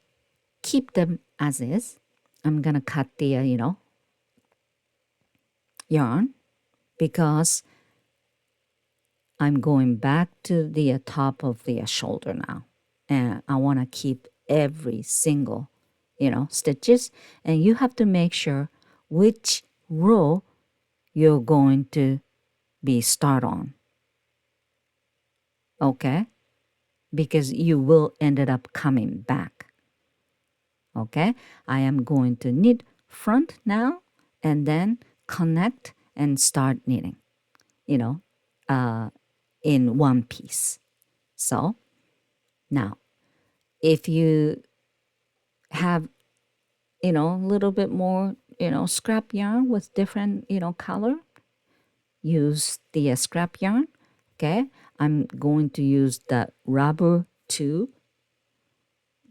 keep them as is. I'm gonna cut the, yarn, because I'm going back to the top of the shoulder now. And I wanna keep every single, stitches. And you have to make sure which row you're going to be start on. Okay? Because you will ended up coming back. Okay? I am going to knit front now and then connect and start knitting, in one piece. So now, if you have, a little bit more, scrap yarn with different, color, use the scrap yarn. Okay, I'm going to use the rubber tube.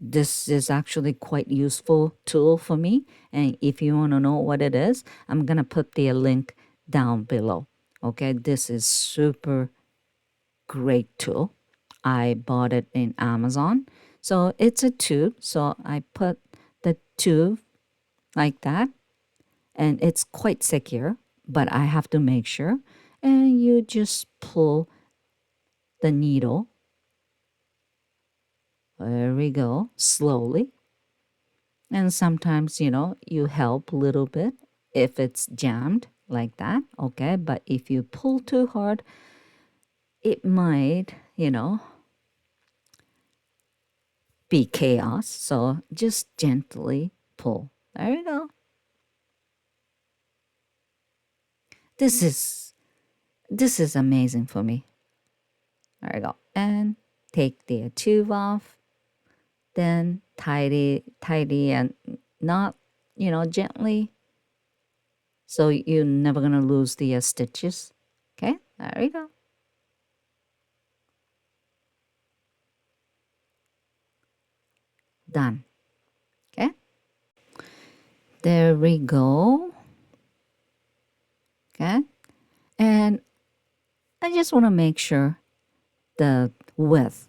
This is actually quite useful tool for me, and if you want to know what it is, I'm gonna put the link down below. Okay, this is super great tool. I bought it in Amazon, So it's a tube. So I put the tube like that, and it's quite secure, but I have to make sure. And you just pull the needle. There we go, slowly. And sometimes, you help a little bit if it's jammed like that, okay? But if you pull too hard, it might, be chaos. So just gently pull. There you go. This is amazing for me. There you go. And take the tube off. Then tidy and not, gently. So you're never gonna lose the stitches. Okay, there you go. Done. Okay, there we go. Okay, and I just want to make sure the width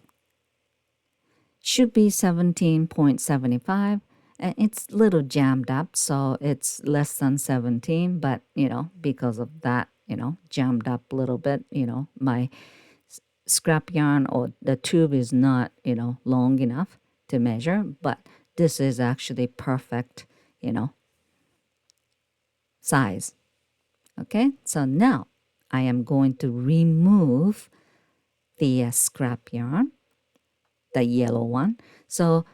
should be 17.75, and it's a little jammed up, so it's less than 17, but because of that, jammed up a little bit, my scrap yarn or the tube is not long enough to measure, but this is actually perfect size. Okay, so now I am going to remove the scrap yarn, the yellow one. So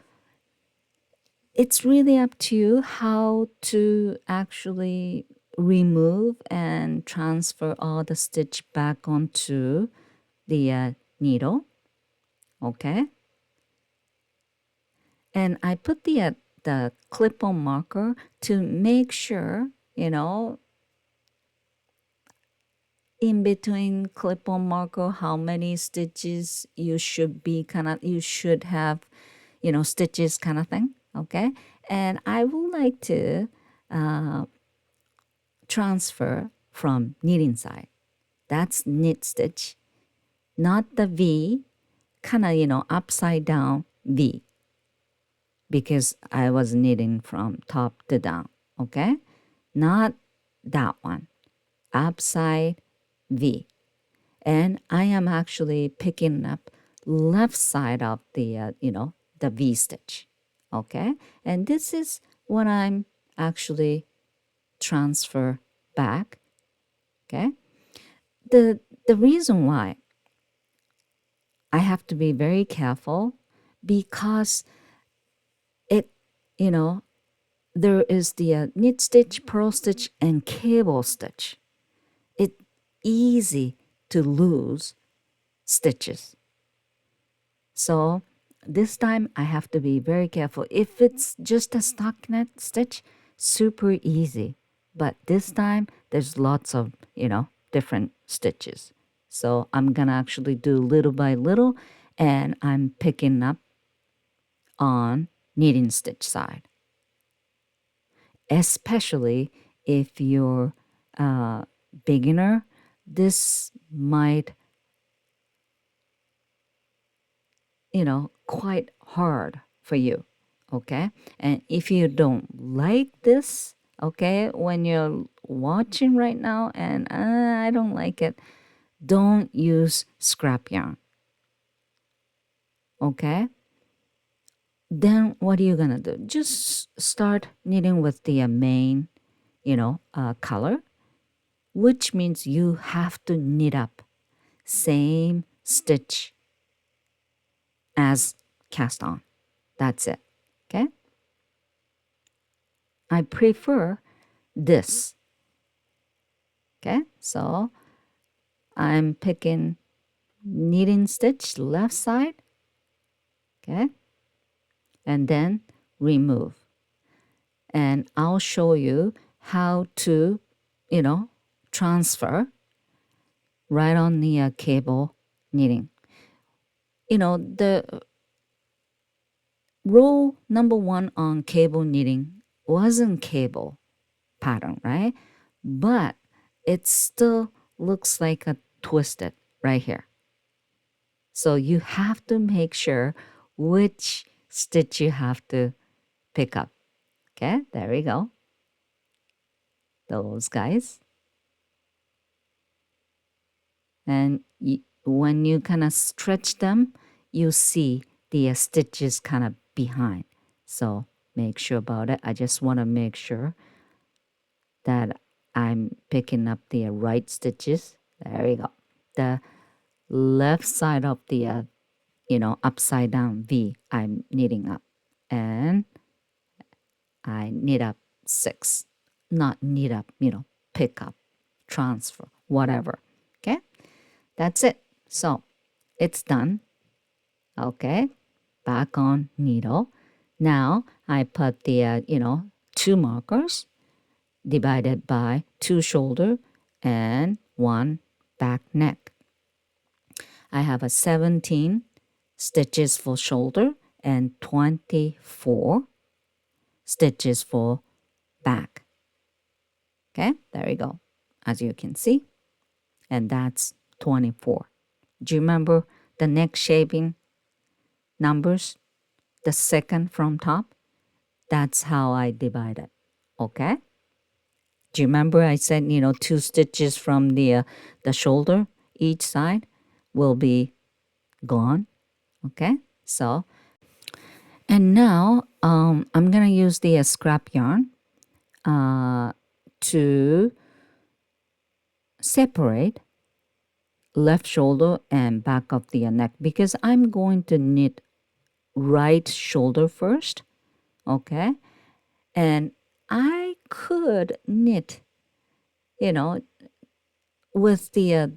it's really up to you how to actually remove and transfer all the stitch back onto the needle. Okay, and I put the clip-on marker to make sure in between clip-on marker how many stitches you should have stitches kind of thing. Okay, and I would like to transfer from knitting side. That's knit stitch, not the V, kind of upside down V, because I was knitting from top to down. Okay, not that one, upside V. And I am actually picking up left side of the V stitch. Okay, and this is what I'm actually transfer back. Okay, the reason why I have to be very careful, because it there is the knit stitch, purl stitch, and cable stitch. It's easy to lose stitches. So this time I have to be very careful. If it's just a stockinette stitch, super easy. But this time there's lots of, different stitches. So I'm gonna actually do little by little, and I'm picking up on knitting stitch side. Especially if you're a beginner, this might quite hard for you. Okay, and if you don't like this, okay, when you're watching right now and I don't like it, don't use scrap yarn. Okay, then what are you gonna do? Just start knitting with the main color, which means you have to knit up same stitch as cast on. That's it. Okay, I prefer this. Okay, so I'm picking knitting stitch left side. Okay, and then remove, and I'll show you how to transfer right on the cable knitting. The rule number one on cable knitting wasn't cable pattern, right? But it still looks like a twisted right here. So you have to make sure which stitch you have to pick up. Okay, there we go. Those guys. And when you kind of stretch them, you see the stitches kind of behind. So make sure about it. I just want to make sure that I'm picking up the right stitches. There we go. The left side of the, upside down V, I'm knitting up. And I knit up 6. Not knit up, pick up, transfer, whatever. Okay? That's it. So it's done. Okay, back on needle. Now I put the, 2 markers divided by 2 shoulder and 1 back neck. I have a 17 stitches for shoulder and 24 stitches for back. Okay, there we go, as you can see. And that's 24. Do you remember the neck shaping numbers? The second from top? That's how I divide it. Okay? Do you remember I said, 2 stitches from the shoulder each side will be gone? Okay? So, and now I'm going to use the scrap yarn to separate left shoulder and back of the neck, because I'm going to knit right shoulder first. Okay? And I could knit, with the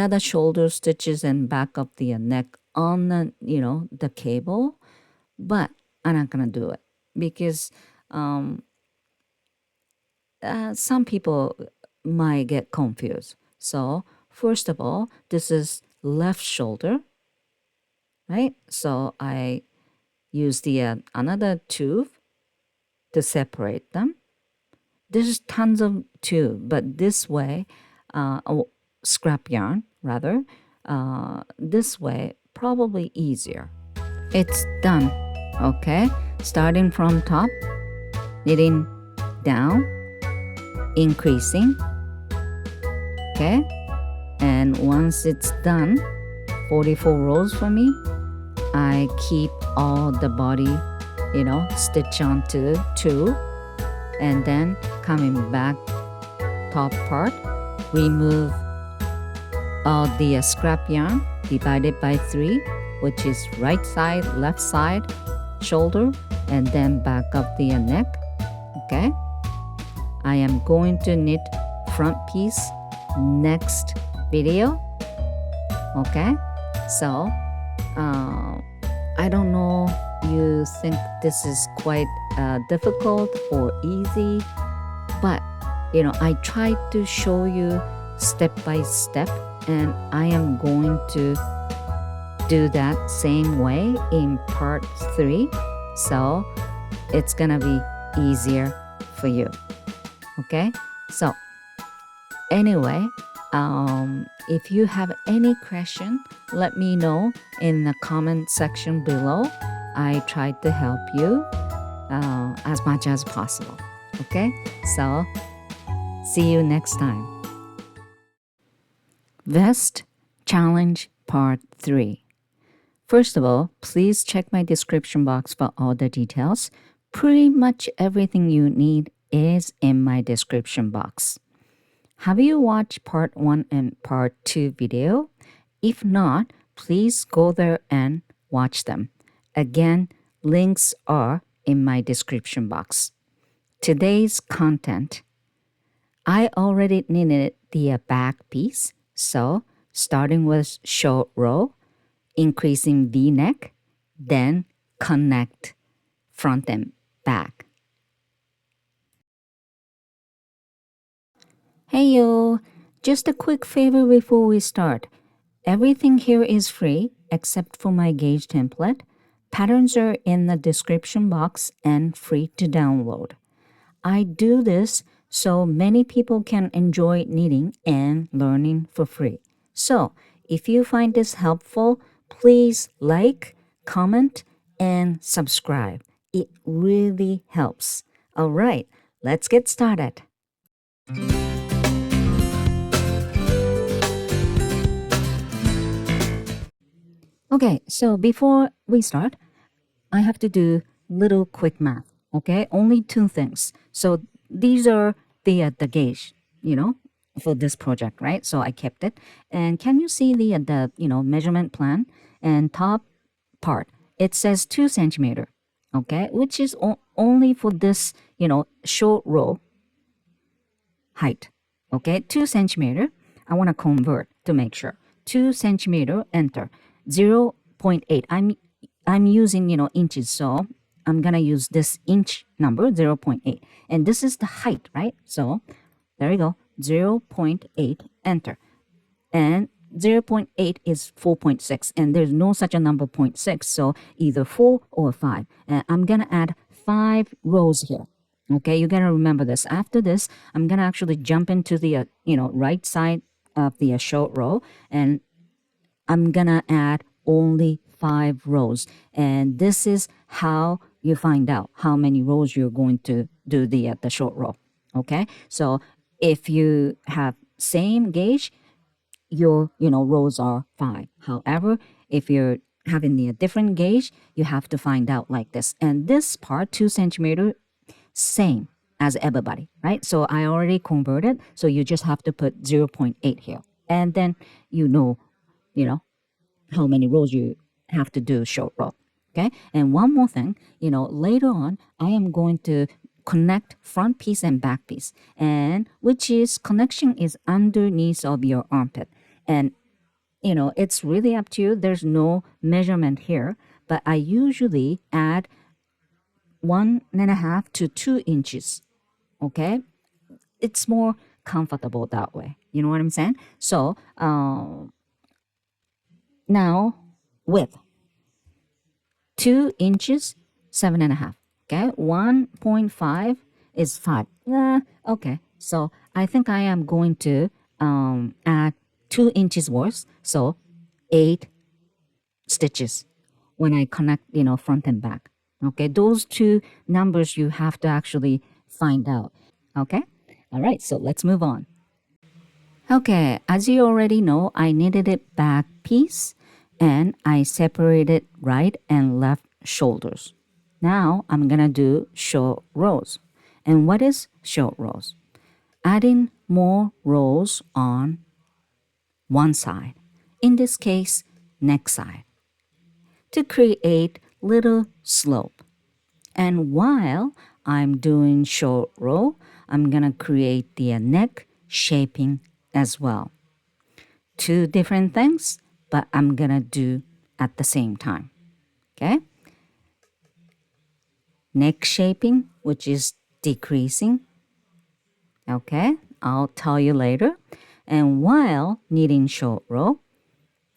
other shoulder stitches and back of the neck on the, the cable, but I'm not gonna do it because some people might get confused. So first of all, this is left shoulder, right? So I use the another tube to separate them. There's tons of tube, but this way, scrap yarn rather, this way probably easier. It's done. Okay, starting from top, knitting down, increasing. Okay, and once it's done, 44 rows for me, I keep all the body, stitch onto 2, and then coming back top part, remove all the scrap yarn, divided by 3, which is right side, left side, shoulder, and then back of the neck. Okay, I am going to knit front piece next video. Okay, so I don't know, you think this is quite difficult or easy, but I tried to show you step by step, and I am going to do that same way in part 3, so it's gonna be easier for you. Okay, so anyway, if you have any question, let me know in the comment section below. I tried to help you as much as possible. Okay, so see you next time. Vest Challenge Part 3. First of all, please check my description box for all the details. Pretty much everything you need is in my description box. Have you watched part 1 and part 2 video? If not, please go there and watch them. Again, links are in my description box. Today's content. I already knitted the back piece, so starting with short row, increasing V-neck, then connect front and back. Hey yo, just a quick favor before we start. Everything here is free except for my gauge template. Patterns are in the description box and free to download. I do this so many people can enjoy knitting and learning for free. So if you find this helpful, please like, comment, and subscribe. It really helps. All right, let's get started. Okay, so before we start, I have to do little quick math. Okay, only two things. So these are the gauge, for this project, right? So I kept it. And can you see the measurement plan and top part? It says 2 centimeter. Okay, which is only for this short row height. Okay, 2 centimeter. I want to convert to make sure. 2 centimeter, enter. 0.8. I'm using inches, so I'm gonna use this inch number 0.8, and this is the height, right? So there you go, 0.8, enter. And 0.8 is 4.6, and there's no such a number 0.6, so either 4 or 5. And I'm gonna add 5 rows here. Okay, you gotta remember this. After this, I'm gonna actually jump into the right side of the short row, and I'm gonna add only 5 rows. And this is how you find out how many rows you're going to do the short row. Okay, so if you have same gauge, your rows are 5. However, if you're having the different gauge, you have to find out like this. And this part, 2 centimeter, same as everybody, right? So I already converted, so you just have to put 0.8 here, and then you know how many rows you have to do short row. Okay, and one more thing, later on I am going to connect front piece and back piece, and which is connection is underneath of your armpit. And it's really up to you. There's no measurement here, but I usually add 1.5 to 2 inches. Okay, it's more comfortable that way. You know what I'm saying? So now width 2 inches, 7.5. Okay, 1.5 is 5. Okay, so I think I am going to add 2 inches worth, so 8 stitches when I connect, front and back. Okay, those two numbers you have to actually find out. Okay, all right, so let's move on. Okay, as you already know, I knitted it back piece and I separated right and left shoulders. Now I'm gonna do short rows. And what is short rows? Adding more rows on one side, in this case, neck side, to create little slope. And while I'm doing short row, I'm gonna create the neck shaping as well. Two different things, but I'm gonna do at the same time. Okay? Neck shaping, which is decreasing. Okay? I'll tell you later. And while knitting short row,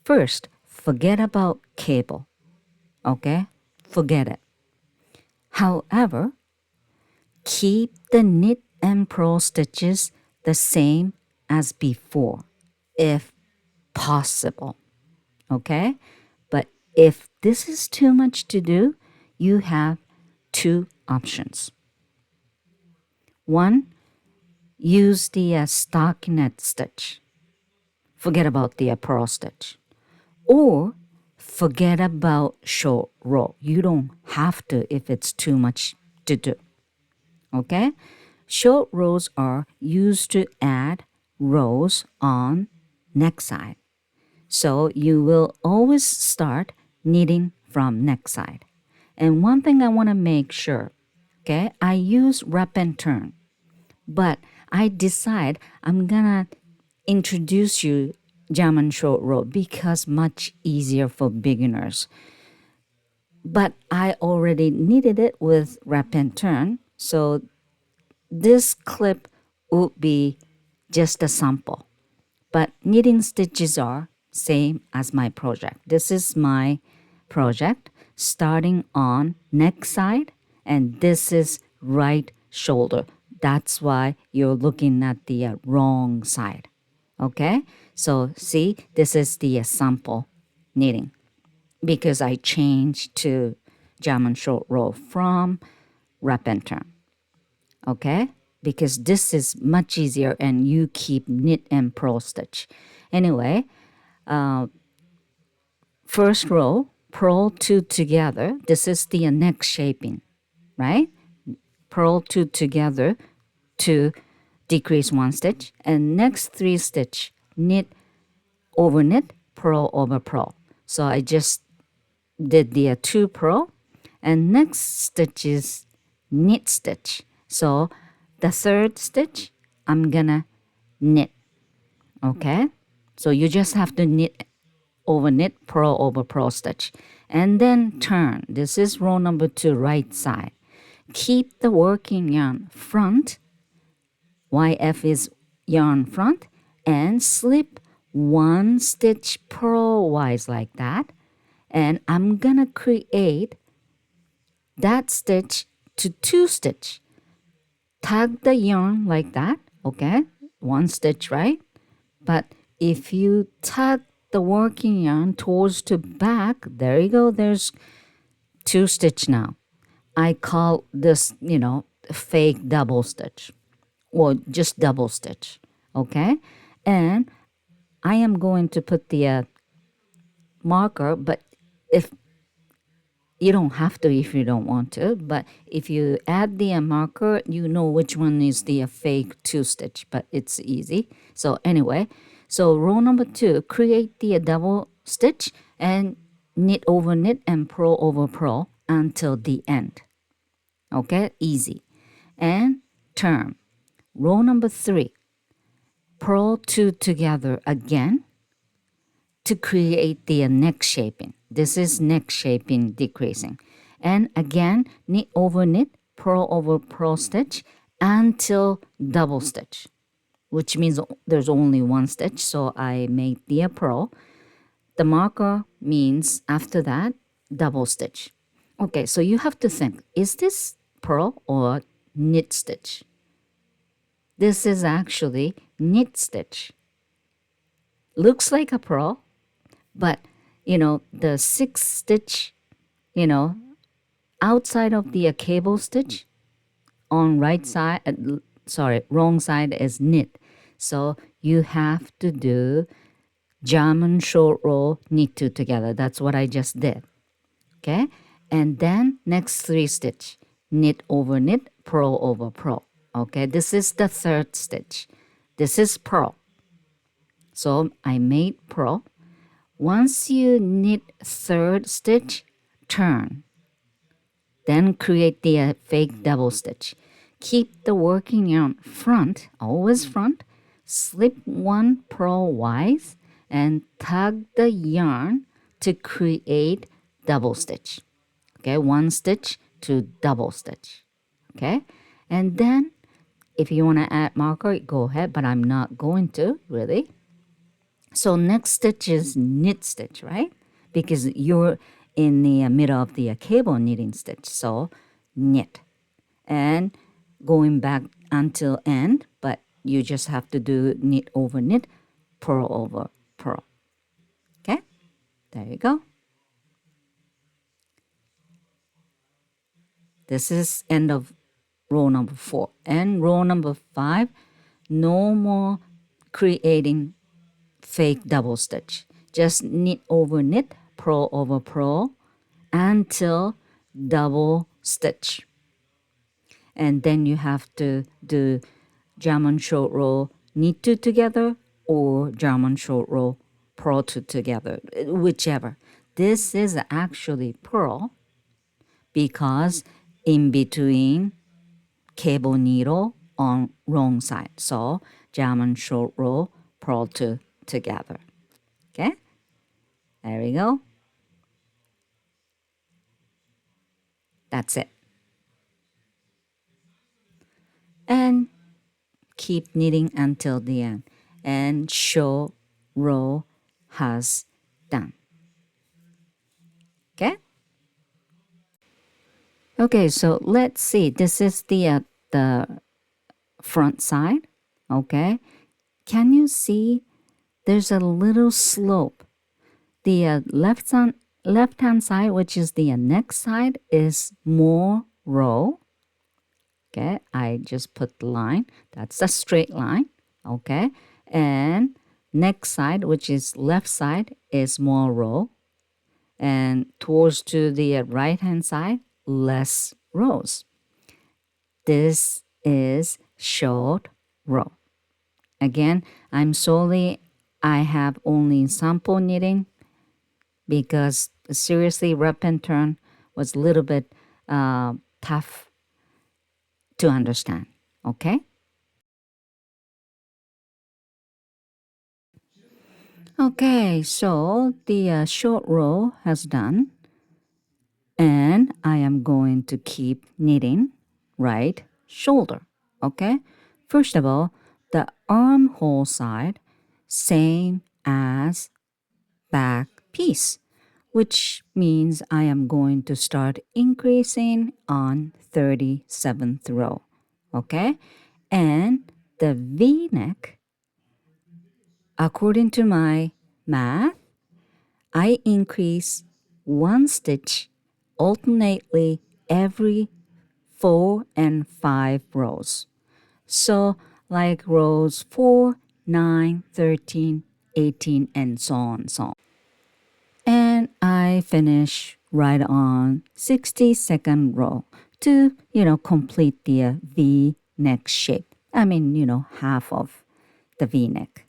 first, forget about cable. Okay? Forget it. However, keep the knit and purl stitches the same as before, if possible. Okay? But if this is too much to do, you have 2 options. One, use the stockinette stitch. Forget about the purl stitch. Or forget about short row. You don't have to if it's too much to do. Okay? Short rows are used to add rows on neck side. So you will always start knitting from neck side. And one thing I want to make sure, okay, I use wrap and turn, but I decide I'm gonna introduce you German short row because much easier for beginners. But I already knitted it with wrap and turn, so this clip would be just a sample. But knitting stitches are same as my project. This is my project starting on neck side, and this is right shoulder. That's why you're looking at the wrong side. Okay, so see, this is the sample knitting. because I changed to German short row from wrap and turn. Okay, because this is much easier and you keep knit and purl stitch. Anyway, first row, purl 2 together. This is the neck shaping, right? Purl 2 together to decrease 1 stitch, and next 3 stitch knit over knit, purl over purl. So I just did the 2 purl, and next stitch is knit stitch. So the third stitch I'm gonna knit. Okay, so you just have to knit over knit, purl over purl stitch, and then turn. This is row number 2, right side. Keep the working yarn front. YF is yarn front, and slip 1 stitch purlwise like that, and I'm gonna create that stitch to 2 stitch. Tug the yarn like that, okay? 1 stitch, right? But if you tug the working yarn towards to back, there you go, there's 2 stitch now. I call this, fake double stitch or just double stitch, okay? And I am going to put the marker, but if you don't have to if you don't want to, but if you add the marker, you know which one is the fake 2 stitch, but it's easy. So anyway, so row number 2, create the double stitch and knit over knit and purl over purl until the end. Okay, easy. And turn. Row number 3, purl 2 together again to create the neck shaping. This is neck shaping decreasing. And again, knit over knit, purl over purl stitch until double stitch, which means there's only 1 stitch, so I made the purl. The marker means after that, double stitch. Okay, so you have to think, is this purl or knit stitch? This is actually knit stitch. Looks like a purl, but the 6 stitch, outside of the cable stitch on right side, wrong side is knit. So you have to do German short row, knit 2 together. That's what I just did. Okay, and then next 3 stitch, knit over knit, purl over purl. Okay, this is the 3rd stitch. This is purl. So I made purl. Once you knit 3rd stitch, turn. Then create the fake double stitch. Keep the working yarn front, always front. Slip 1 purlwise and tug the yarn to create double stitch. Okay, 1 stitch to double stitch. Okay, and then if you want to add marker, go ahead, but I'm not going to really. So next stitch is knit stitch, right? Because you're in the middle of the cable knitting stitch. So knit. And going back until end, but you just have to do knit over knit, purl over purl. Okay? There you go. This is end of row number 4. And row number 5, no more creating fake double stitch. Just knit over knit, purl over purl until double stitch. And then you have to do German short row, knit 2 together, or German short row, purl 2 together, whichever. This is actually purl because in between cable needle on wrong side. So German short row, purl 2 together. Okay, there we go. That's it. And keep knitting until the end. And show row has done. Okay? Okay, so let's see. This is the front side. Okay? Can you see there's a little slope? The left left hand side, which is the neck side, is more row. Okay, I just put the line. That's a straight line. Okay, and neck side, which is left side, is more row. And towards to the right hand side, less rows. This is short row. Again, I have only sample knitting because seriously, rep and turn was a little bit tough to understand. Okay? Okay, so the short row has done, and I am going to keep knitting right shoulder. Okay? First of all, the armhole side, same as back piece, which means I am going to start increasing on 37th row. Okay? And the V-neck, according to my math, I increase one stitch alternately every 4 and 5 rows. So like rows 4, 9, 13, 18, and so on, so on. And I finish right on 62nd row to, complete the V-neck shape. I mean, half of the V-neck.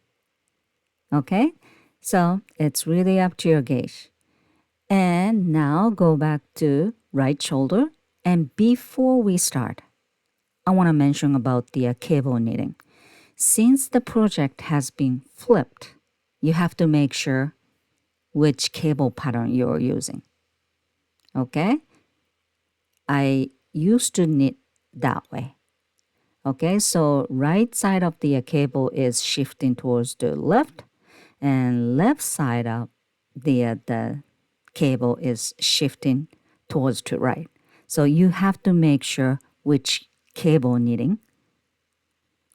Okay? So it's really up to your gauge. And now go back to right shoulder. And before we start, I want to mention about the cable knitting. Since the project has been flipped, you have to make sure which cable pattern you're using. Okay? I used to knit that way. Okay, so right side of the cable is shifting towards the left, and left side of the cable is shifting towards to right. So you have to make sure which cable knitting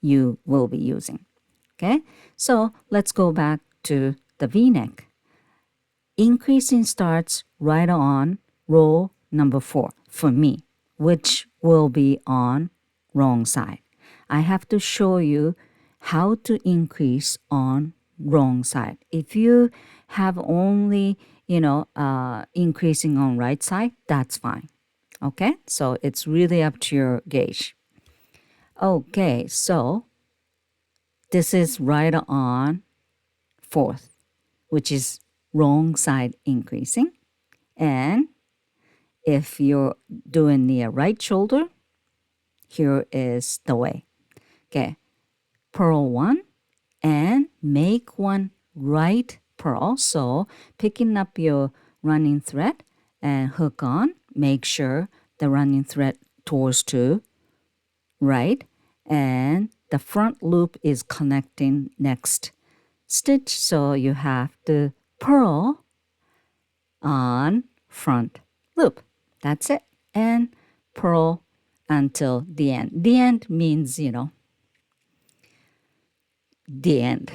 you will be using. Okay, so let's go back to the V-neck. Increasing starts right on row number 4 for me, which will be on wrong side. I have to show you how to increase on wrong side. If you have only, increasing on right side, that's fine. Okay, so it's really up to your gauge. Okay, so this is right on 4th, which is wrong side increasing. And if you're doing the right shoulder, here is the way. Okay, purl 1 and make one right purl. So picking up your running thread and hook on, make sure the running thread towards to right, and the front loop is connecting next stitch, so you have to purl on front loop. That's it. And purl until the end. The end means, the end.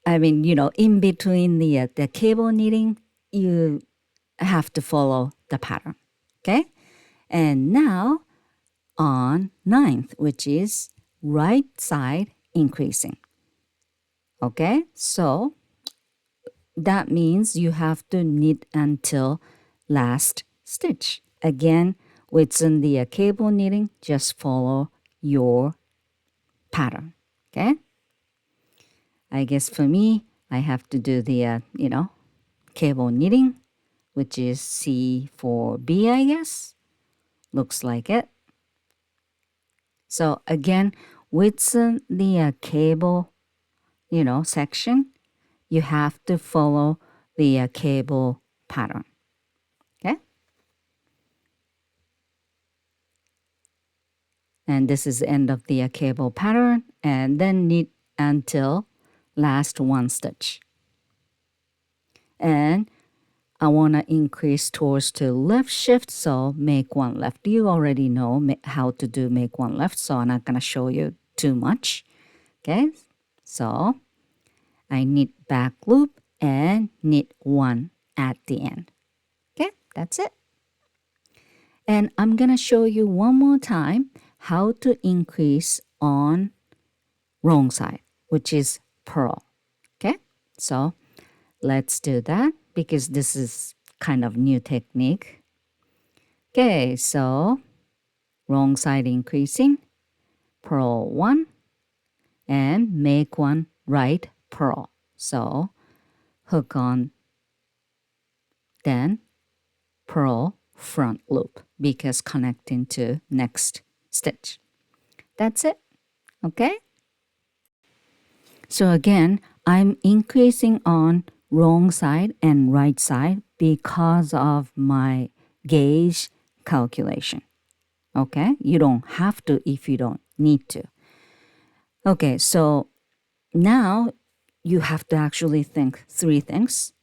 I mean, in between the cable knitting, you have to follow the pattern. Okay? And now on 9th, which is right side increasing. Okay? So that means you have to knit until last stitch. Again, within the cable knitting, just follow your pattern. Okay? I guess for me, I have to do the, cable knitting, which is C for B, I guess. Looks like it. So again, within the cable, section, you have to follow the cable pattern. Okay? And this is the end of the cable pattern, and then knit until last one stitch. And I want to increase towards to left shift, so make one left. You already know how to do make one left, so I'm not going to show you too much. Okay, so I knit back loop and knit one at the end. That's it. And I'm going to show you one more time how to increase on wrong side, which is purl. Okay, so let's do that because this is kind of new technique. Okay, so wrong side increasing, purl 1, and make one right purl. So hook on, then purl front loop because connecting to next stitch. That's it. Okay? So again, I'm increasing on wrong side and right side because of my gauge calculation. Okay? You don't have to if you don't need to. Okay, so now you have to actually think three things: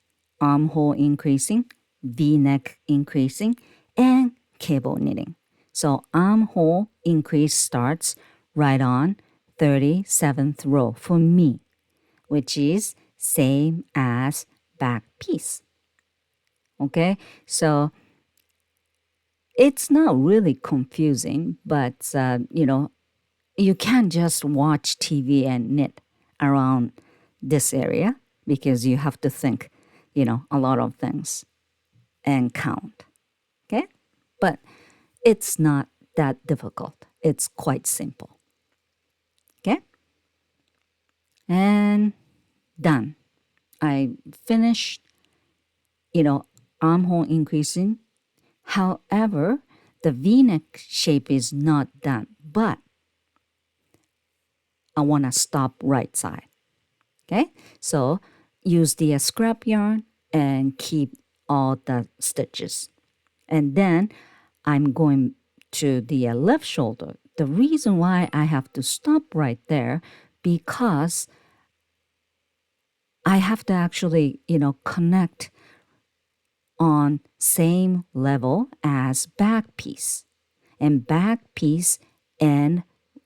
armhole increasing, V-neck increasing, and cable knitting. So armhole increase starts right on 37th row for me, which is same as back piece. Okay, so it's not really confusing, but you can't just watch TV and knit around this area because you have to think, a lot of things and count. Okay? But it's not that difficult. It's quite simple. Okay? And done. I finished, armhole increasing. However, the V-neck shape is not done, but I want to stop right side. Okay, so use the scrap yarn and keep all the stitches. And then I'm going to the left shoulder. The reason why I have to stop right there because I have to actually, connect on same level as back piece. And back piece end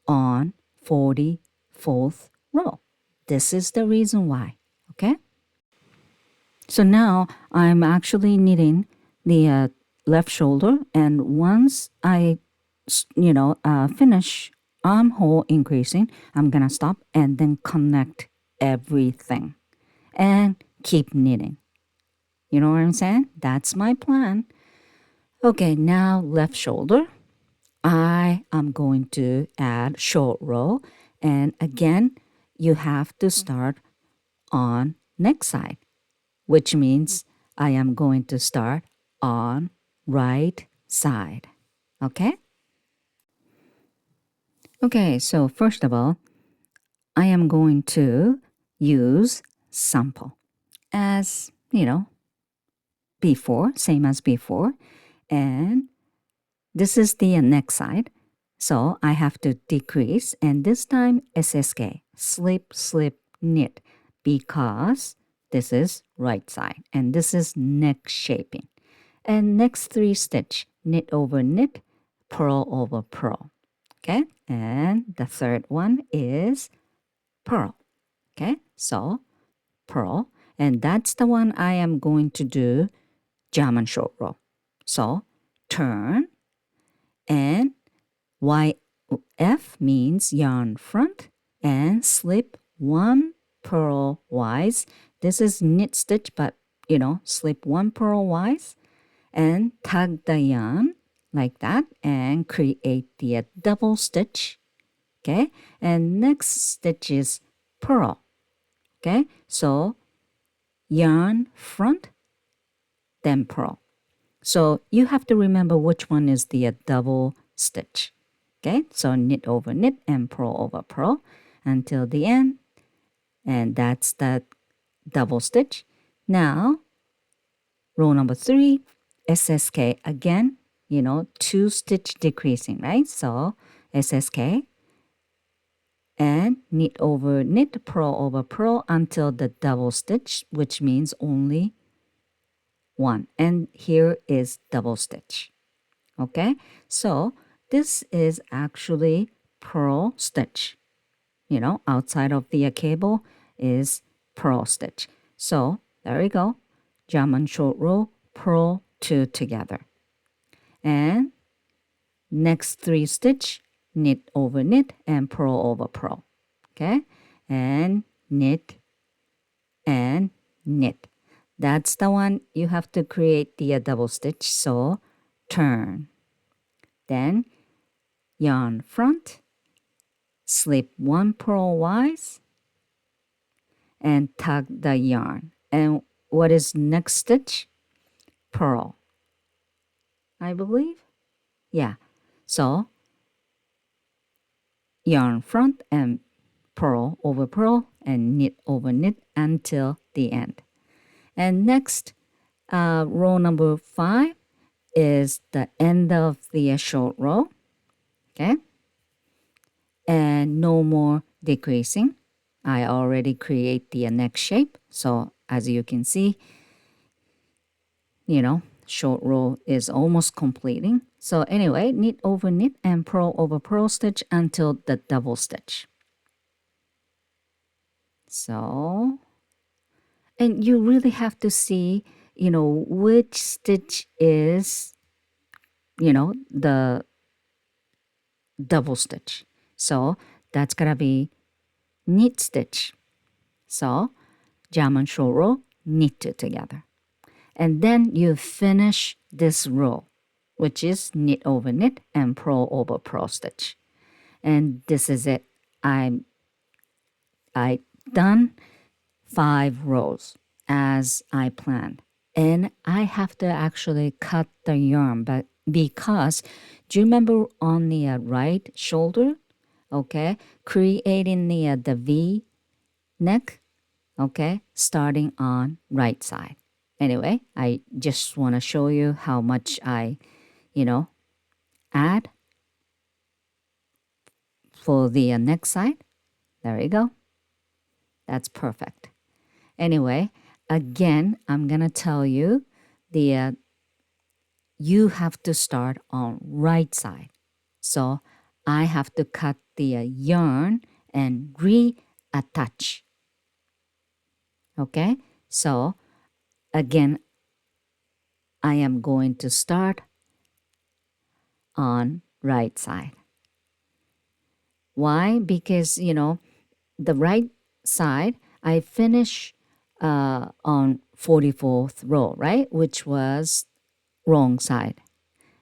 on 44th row. This is the reason why, okay? So now I'm actually knitting the left shoulder, and once I, finish armhole increasing, I'm gonna stop and then connect everything and keep knitting. You know what I'm saying? That's my plan. Okay, now left shoulder. I am going to add short row, and again, you have to start on next side, which means I am going to start on right side. Okay? Okay, so first of all, I am going to use sample as, before, same as before. And this is the neck side. So I have to decrease, and this time SSK, slip, slip, knit, because this is right side and this is neck shaping. And next three stitch, knit over knit, purl over purl. Okay, and the third one is purl. Okay, so purl, and that's the one I am going to do German short row. So turn, and YF means yarn front, and slip one purl wise. This is knit stitch, but slip one purl wise and tug the yarn like that and create the double stitch. Okay, and next stitch is purl. Okay, so yarn front, then purl. So you have to remember which one is the double stitch. Okay, so knit over knit and purl over purl until the end, and that's the double stitch. Now, row number 3, SSK again, two stitch decreasing, right? So SSK and knit over knit, purl over purl until the double stitch, which means only one. And here is double stitch. Okay, so this is actually purl stitch. Outside of the cable is purl stitch. So there we go. German short row, purl two together. And next 3 stitch, knit over knit and purl over purl. Okay, and knit and knit. That's the one you have to create the double stitch. So turn, then yarn front, slip 1 purlwise, and tug the yarn. And what is next stitch? Purl, I believe. Yeah. So yarn front and purl over purl and knit over knit until the end. And next, row number 5 is the end of the short row. Okay. And no more decreasing. I already create the neck shape. So as you can see, short row is almost completing. So anyway, knit over knit and purl over purl stitch until the double stitch. So, and you really have to see, which stitch is, the double stitch. So that's gonna be knit stitch. So German short row, knit two together. And then you finish this row, which is knit over knit and purl over purl stitch. And this is it. I done 5 rows as I planned. And I have to actually cut the yarn, but because, do you remember on the right shoulder, okay, creating the V neck, okay, starting on right side. Anyway, I just want to show you how much I, add for the next side. There you go. That's perfect. Anyway, again, I'm going to tell you you have to start on right side. So I have to cut the yarn and reattach. Okay, so again, I am going to start on right side. Why? Because, the right side, I finish on 44th row, right? Which was wrong side.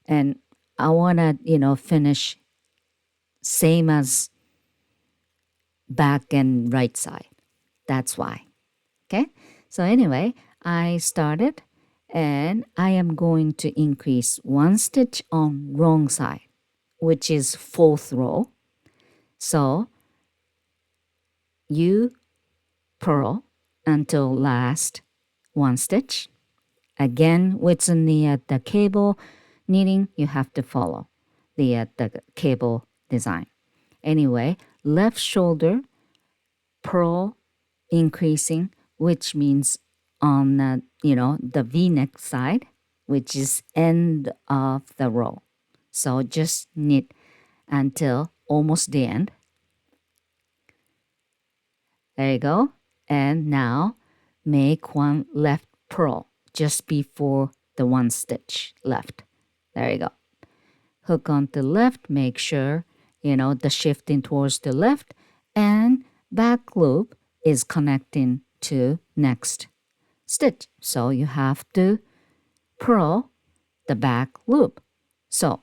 And I want to, finish same as back and right side. That's why. Okay. So anyway, I started and I am going to increase 1 stitch on wrong side, which is 4th row. So you purl until last 1 stitch. Again, within the cable knitting, you have to follow the cable design. Anyway, left shoulder purl increasing, which means on the V-neck side, which is end of the row. So just knit until almost the end. There you go. And now make 1 left purl just before the 1 stitch left. There you go. Hook on the left, make sure, the shifting towards the left, and back loop is connecting to next stitch. So you have to purl the back loop. So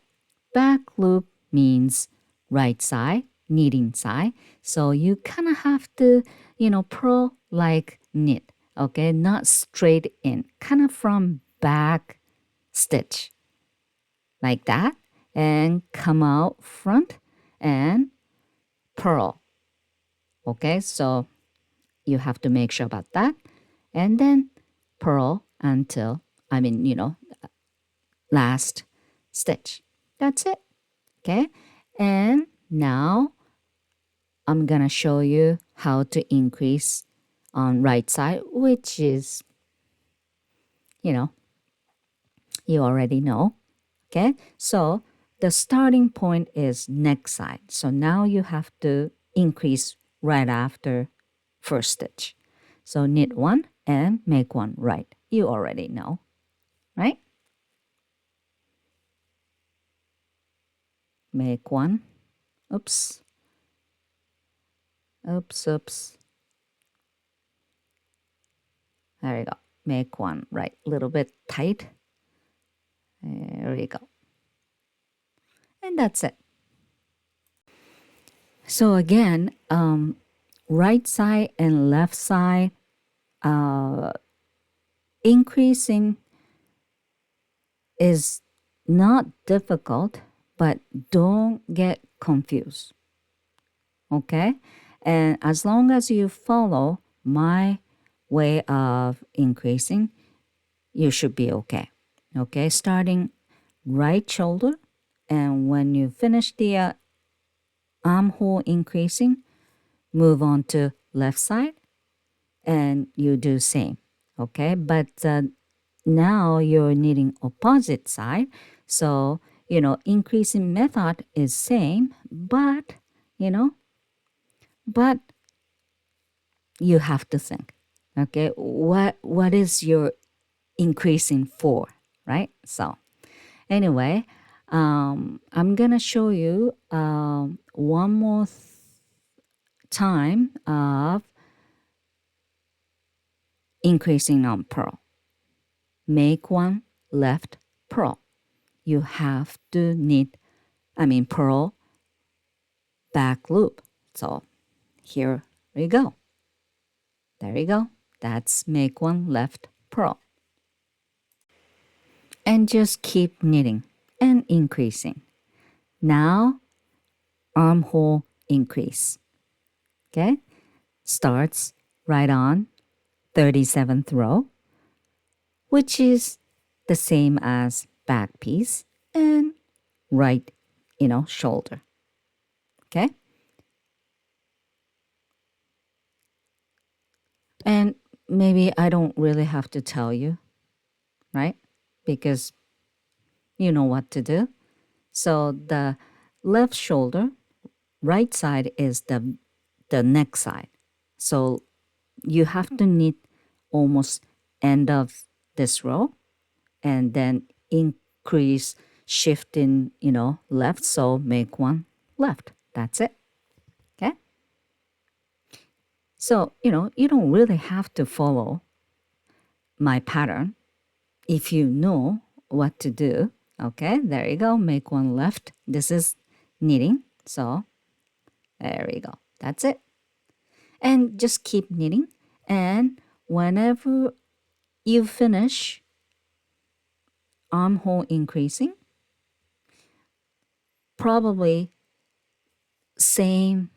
back loop means right side, knitting side. So you kind of have to, purl like knit, okay? Not straight in, kind of from back stitch like that, and come out front and purl. Okay, so you have to make sure about that, and then purl until, last stitch. That's it. Okay, and now I'm gonna show you how to increase on right side, which is, you already know. Okay, so the starting point is neck side. So now you have to increase right after first stitch. So knit 1 and make 1 right. You already know, right? make one. Oops. Oops. There you go. Make one, right? A little bit tight. There we go. And that's it. So again, right side and left side, increasing is not difficult, but don't get confused. Okay? And as long as you follow my way of increasing, you should be okay. Okay? Starting right shoulder, and when you finish the armhole increasing, move on to left side, and you do same. Okay? But now you're knitting opposite side, so increasing method is same, but but you have to think, okay, what is your increasing for, right? So anyway, I'm gonna show you one more time of increasing on purl. Make one left purl. You have to knit, purl back loop. So here we go. There you go. That's make one left purl. And just keep knitting and increasing. Now armhole increase. Okay? Starts right on 37th row, which is the same as back piece and right, shoulder. Okay? And maybe I don't really have to tell you, right? Because you know what to do. So the left shoulder, right side is the neck side. So you have to knit almost end of this row and then increase, shift in, left. So make one left. That's it. Okay? So, you don't really have to follow my pattern if you know what to do. Okay, there you go. Make one left. This is knitting. So there we go. That's it. And just keep knitting. And whenever you finish armhole increasing, probably same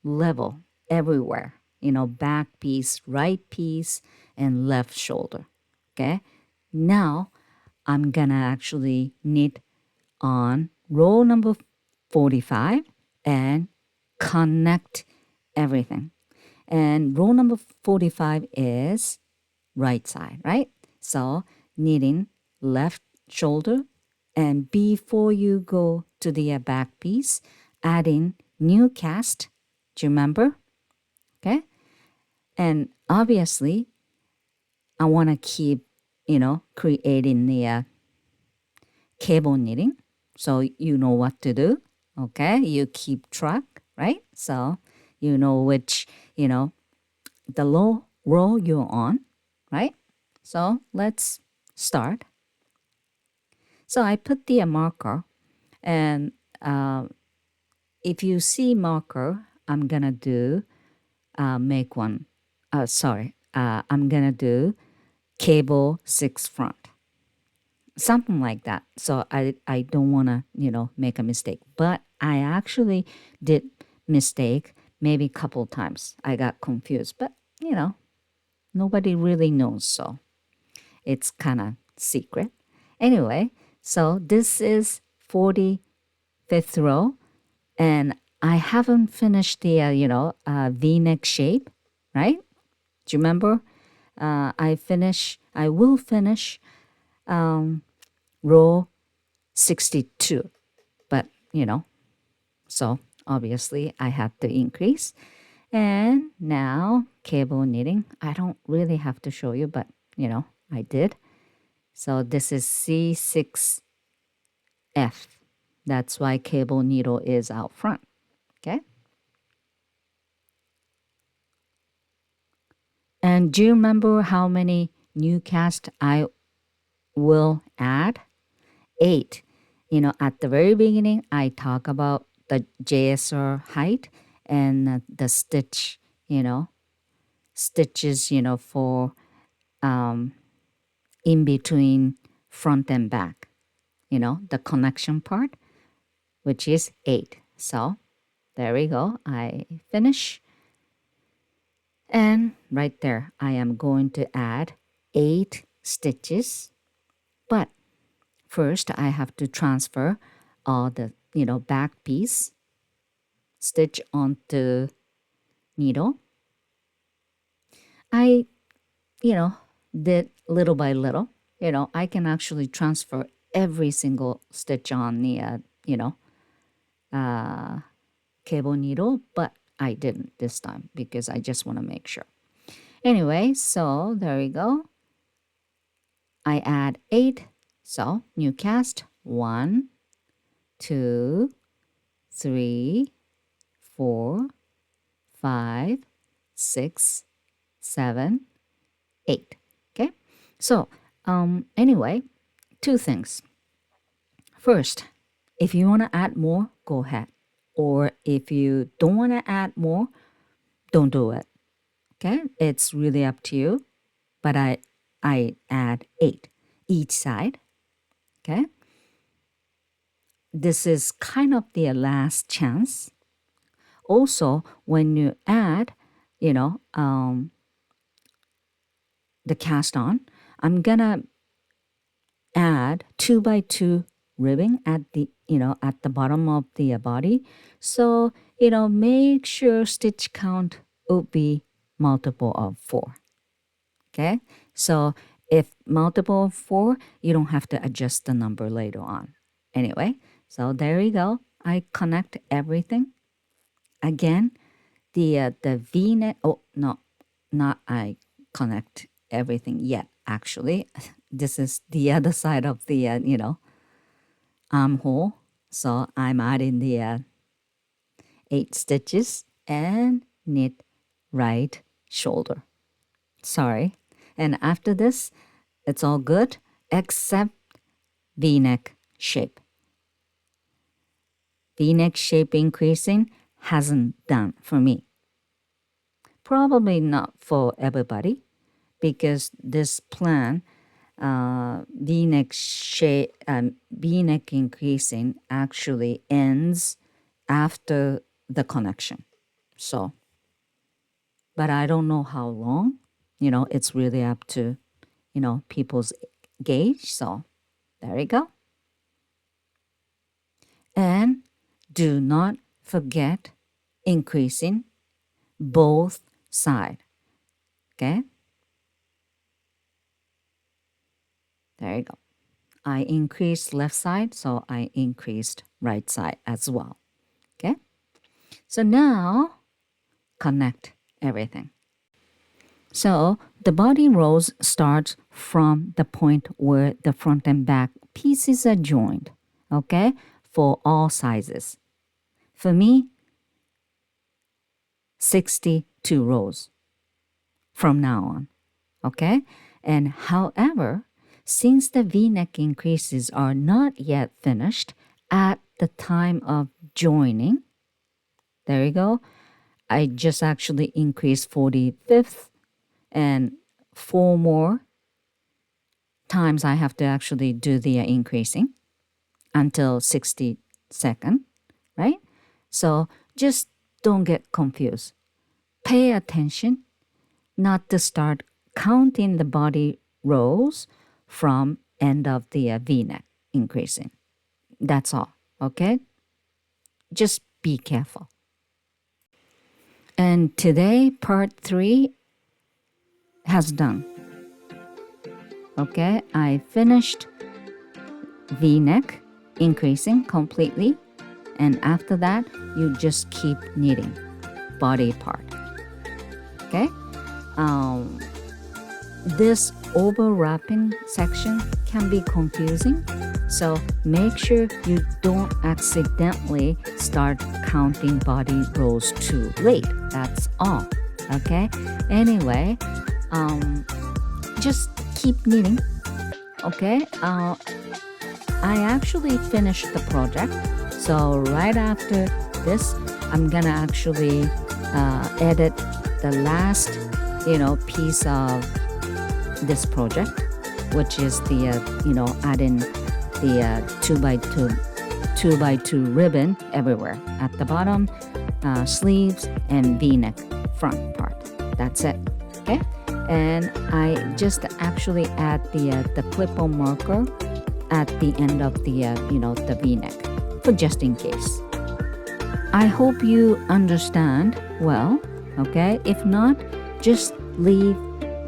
level everywhere. Back piece, right piece, and left shoulder. Okay. Now I'm gonna actually knit on row number 45 and connect everything. And row number 45 is right side, right? So knitting left shoulder, and before you go to the back piece, adding new cast. Do you remember? Okay. And obviously, I want to keep, creating the cable knitting. So you know what to do. Okay. You keep track, right? So you know which, the low row you're on, right? So let's start. So I put the marker, and if you see marker, I'm gonna do make one. I'm gonna do cable 6 front, something like that. So I don't wanna make a mistake, but I actually did mistake maybe a couple times. I got confused, but nobody really knows, so it's kind of secret. Anyway, so this is 45th row, and I haven't finished the V-neck shape, right? Do you remember? I will finish row 62, but so obviously I had to increase. And now cable knitting. I don't really have to show you, but I did. So this is C6F. That's why cable needle is out front. Okay. And do you remember how many new cast I will add? 8. At the very beginning, I talk about the JSR height and the stitch, stitches, for in between front and back, the connection part, which is 8. So there we go. I finish. And right there, I am going to add 8 stitches. But first, I have to transfer all the, back piece, stitch onto needle. I, did little by little. I can actually transfer every single stitch on the, cable needle, but I didn't this time because I just want to make sure. Anyway, so there we go. I add 8. So new cast 1, 2, 3, 4, 5, 6, 7, 8. Okay. So anyway, 2 things. First, if you want to add more, go ahead. Or if you don't want to add more, don't do it. Okay, it's really up to you. But I add 8 each side. Okay, this is kind of the last chance. Also, when you add, the cast on, I'm gonna add 2 by 2 ribbing at the at the bottom of the body. So make sure stitch count will be multiple of 4. Okay, so if multiple of 4, you don't have to adjust the number later on. Anyway, so there you go. I connect everything. Again, the V-neck. Oh no, not I connect everything yet. Actually, this is the other side of the armhole. So I'm adding the 8 stitches and knit right shoulder. Sorry. And after this, it's all good except V-neck shape. V-neck shape increasing hasn't done for me. Probably not for everybody because this plan, V-neck shape, V-neck increasing actually ends after the connection. So, but I don't know how long. It's really up to, people's gauge. So there you go. And do not forget increasing both sides. Okay? There you go. I increased left side, so I increased right side as well. Okay? So now connect everything. So the body rows starts from the point where the front and back pieces are joined, okay, for all sizes. For me, 62 rows from now on, okay? And however, since the V-neck increases are not yet finished at the time of joining, there you go, I just actually increased 45th and 4 more times I have to actually do the increasing until 62nd, right? So just don't get confused. Pay attention not to start counting the body rows from end of the V-neck increasing. That's all, okay? Just be careful. And today, part 3 has done. Okay, I finished V-neck increasing completely, and after that you just keep knitting body part. Okay, this overwrapping section can be confusing, so make sure you don't accidentally start counting body rows too late. That's all. Okay? Anyway, just keep knitting. Okay? I actually finished the project, so right after this, I'm gonna actually edit the last piece of this project, which is the add in the 2x2 ribbon everywhere at the bottom, sleeves and v-neck front part. That's it. Okay, and I just actually add the clip-on marker at the end of the the v-neck for just in case. I hope you understand well. Okay, if not, just leave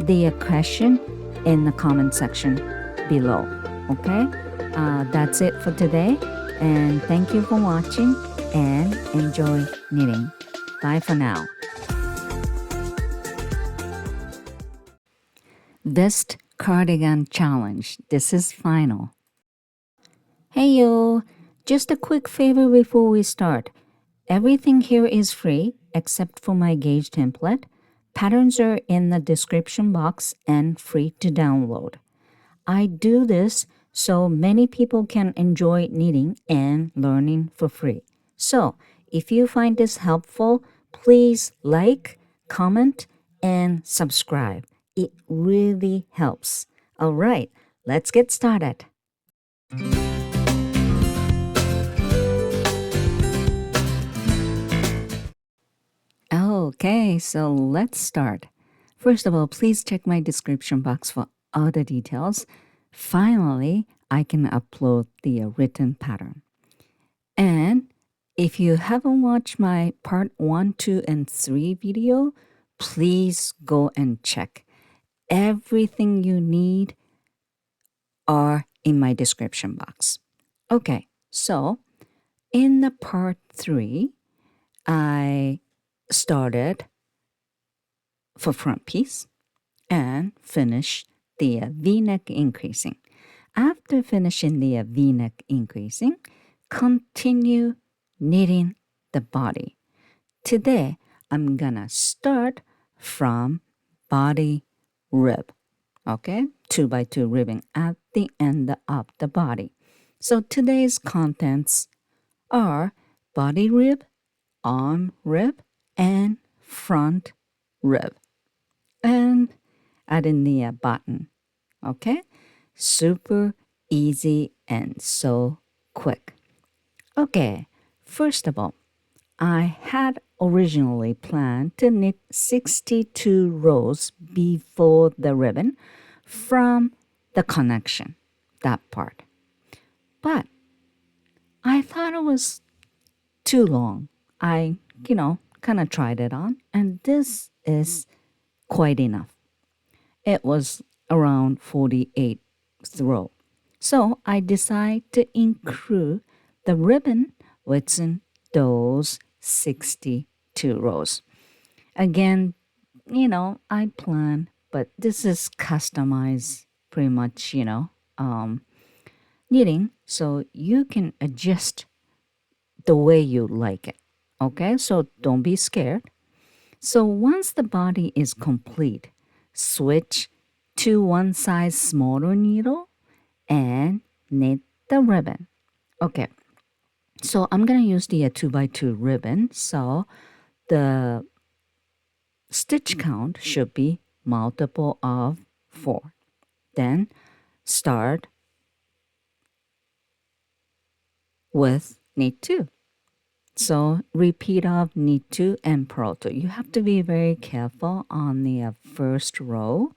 the question in the comment section below. Okay, that's it for today, and thank you for watching and enjoy knitting. Bye for now. Vest Cardigan Challenge. This is final. Hey yo, just a quick favor before we start. Everything here is free except for my gauge template. Patterns are in the description box and free to download. I do this so many people can enjoy knitting and learning for free. So, if you find this helpful, please like, comment, and subscribe. It really helps. All right, let's get started. Okay, so let's start. First of all, please check my description box for other details. Finally, I can upload the written pattern. And if you haven't watched my part 1, 2, and 3 video, please go and check. Everything you need are in my description box. Okay, so in the part 3, I started for front piece and finished the v-neck increasing. After finishing the v-neck increasing, continue knitting the body. Today, I'm gonna start from body rib. Okay, 2x2 ribbing at the end of the body. So today's contents are body rib, arm rib, and front rib. And add in the button. Okay, super easy and so quick. Okay, first of all, I had originally planned to knit 62 rows before the ribbon from the connection, that part. But I thought it was too long. I, kind of tried it on, and this is quite enough. It was around 48 row. So I decided to include the ribbon within those 62 rows. Again, I plan, but this is customized pretty much, knitting, so you can adjust the way you like it. Okay, so don't be scared. So once the body is complete, switch to one size smaller needle and knit the ribbon. Okay, so I'm going to use the 2x2 ribbon. So the stitch count should be multiple of 4. Then start with knit 2. So repeat of knit 2 and purl 2. You have to be very careful on the first row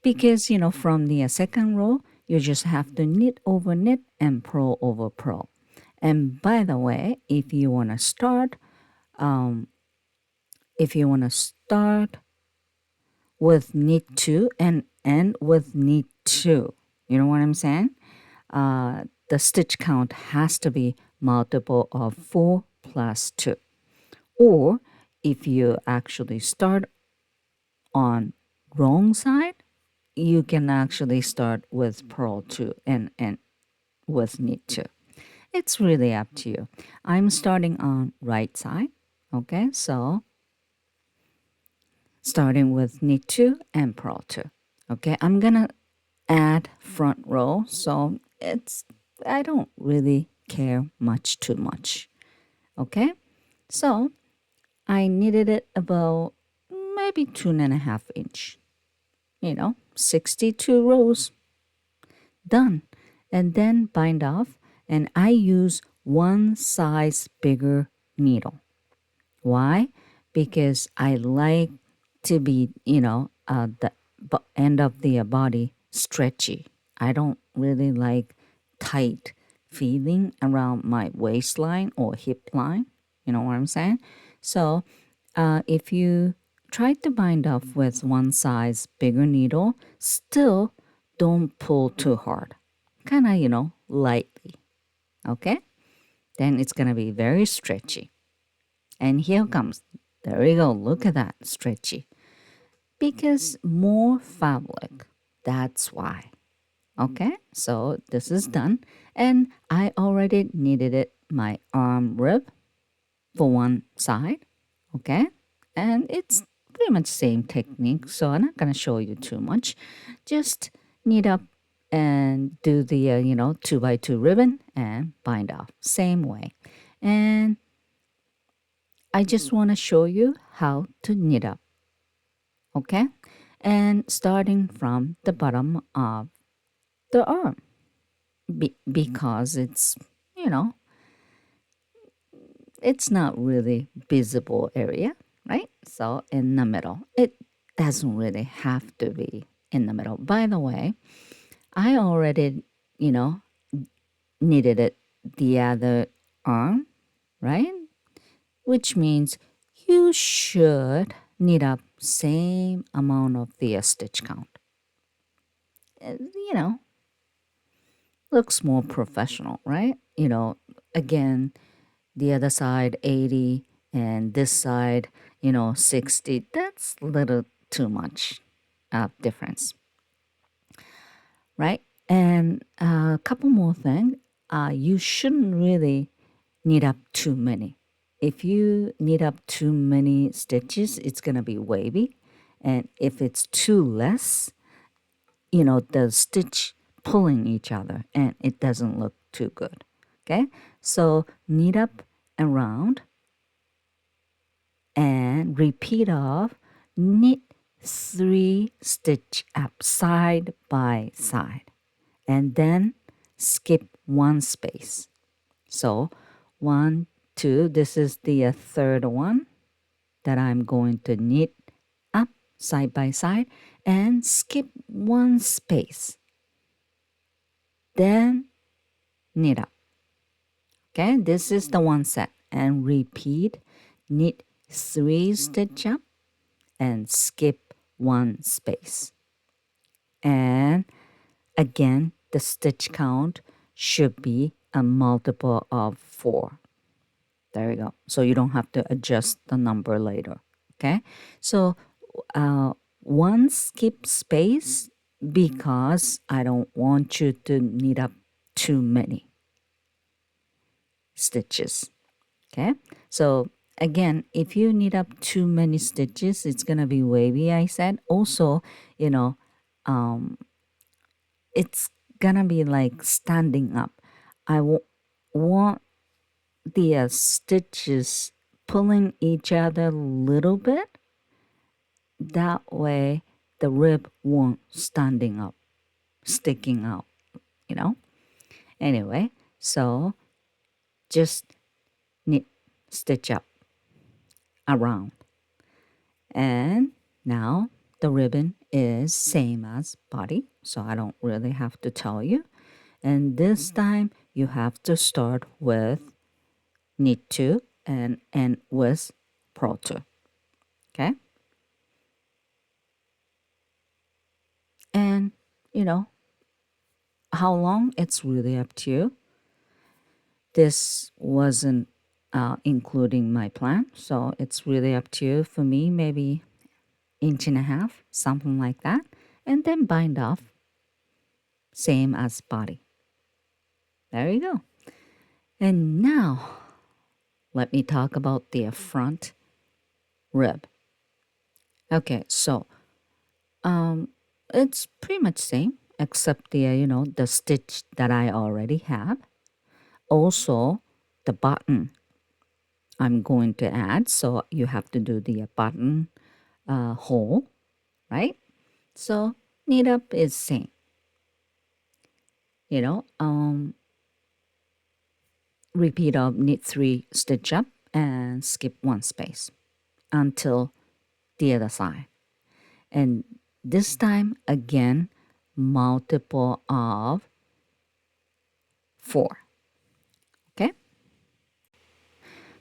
because, from the second row, you just have to knit over knit and purl over purl. And by the way, if you want to start with knit 2 and end with knit 2, you know what I'm saying? The stitch count has to be multiple of 4 plus 2. Or if you actually start on wrong side, you can actually start with purl 2 and with knit 2. It's really up to you. I'm starting on right side. Okay, so starting with knit 2 and purl 2. Okay, I'm gonna add front row, so I don't really care too much. Okay, so I knitted it about maybe 2.5 inch, 62 rows done, and then bind off, and I use one size bigger needle. Why? Because I like to be, the end of the body stretchy. I don't really like tight feeling around my waistline or hip line. You know what I'm saying? So if you try to bind off with one size bigger needle, still don't pull too hard. Kind of, lightly. Okay? Then it's going to be very stretchy. And here comes. There we go. Look at that, stretchy. Because more fabric. That's why. Okay, so this is done. And I already knitted it my arm rib for one side. Okay, and it's pretty much same technique. So I'm not going to show you too much. Just knit up and do the, 2x2 ribbon and bind off. Same way. And I just want to show you how to knit up. Okay? And starting from the bottom of the arm. Because it's, it's not really visible area, right? So in the middle. It doesn't really have to be in the middle. By the way, I already, knitted it the other arm, right? Which means you should knit up same amount of the stitch count. You know, looks more professional, right? Again, the other side 80 and this side, 60. That's a little too much difference, right? And a couple more things. You shouldn't really knit up too many. If you knit up too many stitches, it's going to be wavy. And if it's too less, the stitch pulling each other and it doesn't look too good. Okay, so knit up around and repeat of knit 3 stitch up side by side and then skip one space. So 1, 2, this is the third one that I'm going to knit up side by side and skip one space. Then knit up. Okay, this is the one set and repeat, knit 3 stitch up and skip one space. And again, the stitch count should be a multiple of 4. There we go. So you don't have to adjust the number later. Okay, so one skip space because I don't want you to knit up too many stitches. Okay, so again, if you knit up too many stitches, it's gonna be wavy. I said also, it's gonna be like standing up. I want the stitches pulling each other a little bit. That way, the rib won't standing up, sticking out. Anyway, so just knit, stitch up around. And now the ribbon is same as body, so I don't really have to tell you. And this time you have to start with knit 2 and end with purl 2. Okay? And how long, it's really up to you. This wasn't including my plan, so it's really up to you. For me, maybe 1.5 inches, something like that. and then bind off, same as body. There you go. And now, let me talk about the front rib. Okay, so it's pretty much same except the stitch that I already have. Also, the button I'm going to add, so you have to do the button hole, right? So knit up is same. Repeat of knit 3 stitch up and skip 1 space until the other side. And this time again, multiple of 4. Okay?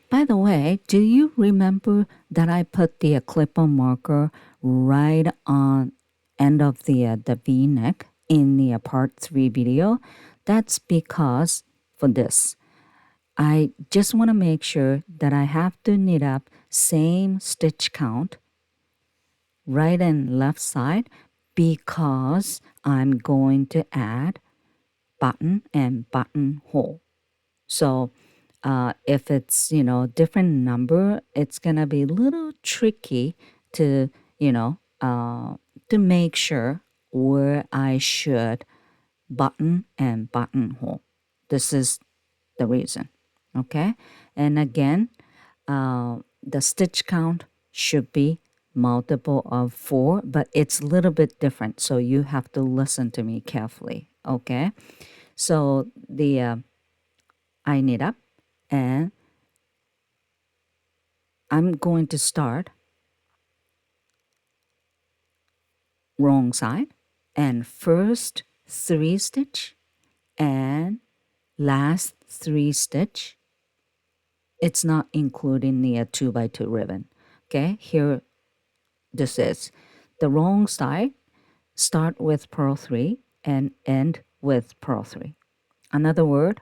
By the way, do you remember that I put the clip-on marker right on end of the V-neck in the part 3 video? That's because for this, I just want to make sure that I have to knit up same stitch count right and left side because I'm going to add button and buttonhole. So if it's different number, it's gonna be a little tricky to to make sure where I should button and buttonhole. This is the reason. Okay, and again, the stitch count should be multiple of 4, but it's a little bit different, so you have to listen to me carefully. Okay, so the I knit up, and I'm going to start wrong side, and first 3 stitch and last 3 stitch. It's not including the 2x2 ribbon. Okay, here this is the wrong side. Start with purl 3 and end with purl 3. Another word,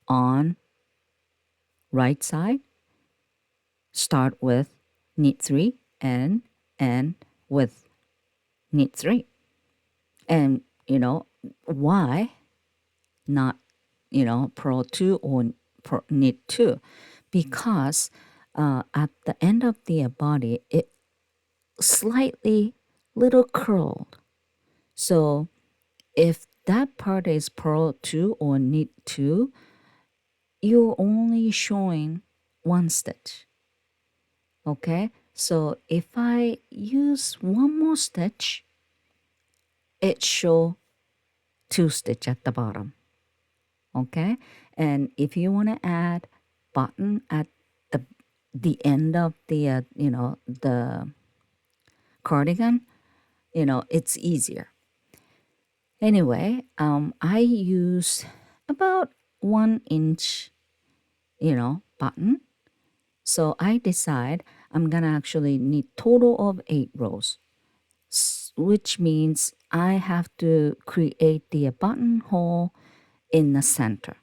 on right side, start with knit 3 and end with knit 3. And why not purl 2 or knit 2? Because at the end of the body, it slightly little curled. So if that part is purl 2 or knit 2, you're only showing 1 stitch. Okay, so if I use 1 more stitch, it show 2 stitch at the bottom. Okay, and if you want to add button at the end of the the cardigan, it's easier. Anyway, I use about 1 inch button. So I decide I'm gonna actually knit total of 8 rows, which means I have to create the buttonhole in the center.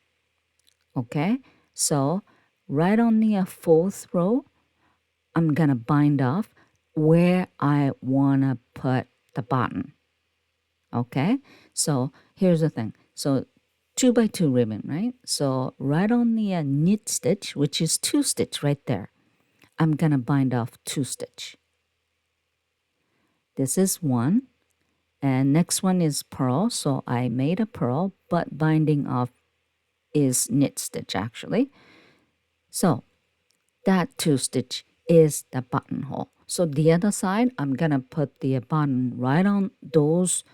Okay, so right on the 4th row, I'm gonna bind off where I wanna put the button. Okay, so here's the thing. So 2x2 ribbon, right? So right on the knit stitch, which is 2 stitch right there, I'm gonna bind off 2 stitch. This is 1, and next one is purl. So I made a purl, but binding off is knit stitch actually. So that 2 stitch is the buttonhole. So the other side, I'm gonna put the button right on those,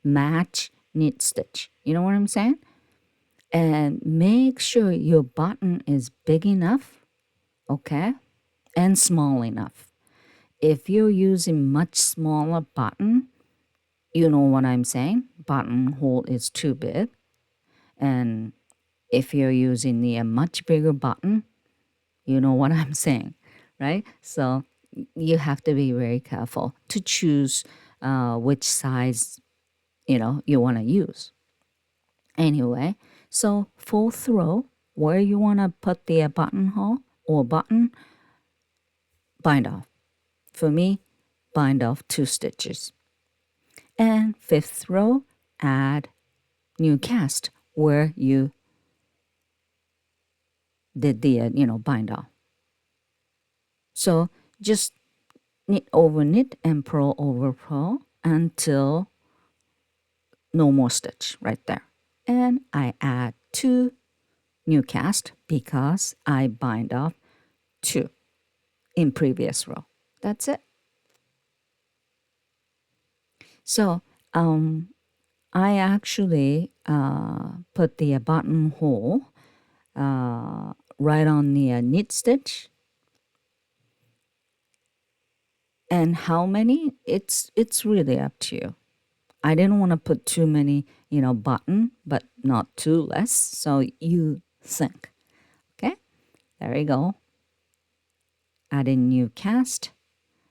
match knit stitch. You know what I'm saying? And make sure your button is big enough, okay, and small enough. If you're using much smaller button, you know what I'm saying? Buttonhole is too big. And if you're using the much bigger button, you know what I'm saying, right? So you have to be very careful to choose which size you want to use. Anyway, so 4th row, where you want to put the buttonhole or button, bind off. For me, bind off 2 stitches. And fifth row, add new cast where you did the bind off. So just knit over knit and purl over purl until no more stitch right there. And I add 2 new cast because I bind off 2 in previous row. That's it. So I actually put the buttonhole right on the knit stitch. And how many? It's really up to you. I didn't want to put too many, button, but not too less. So you think. Okay, there you go. Add a new cast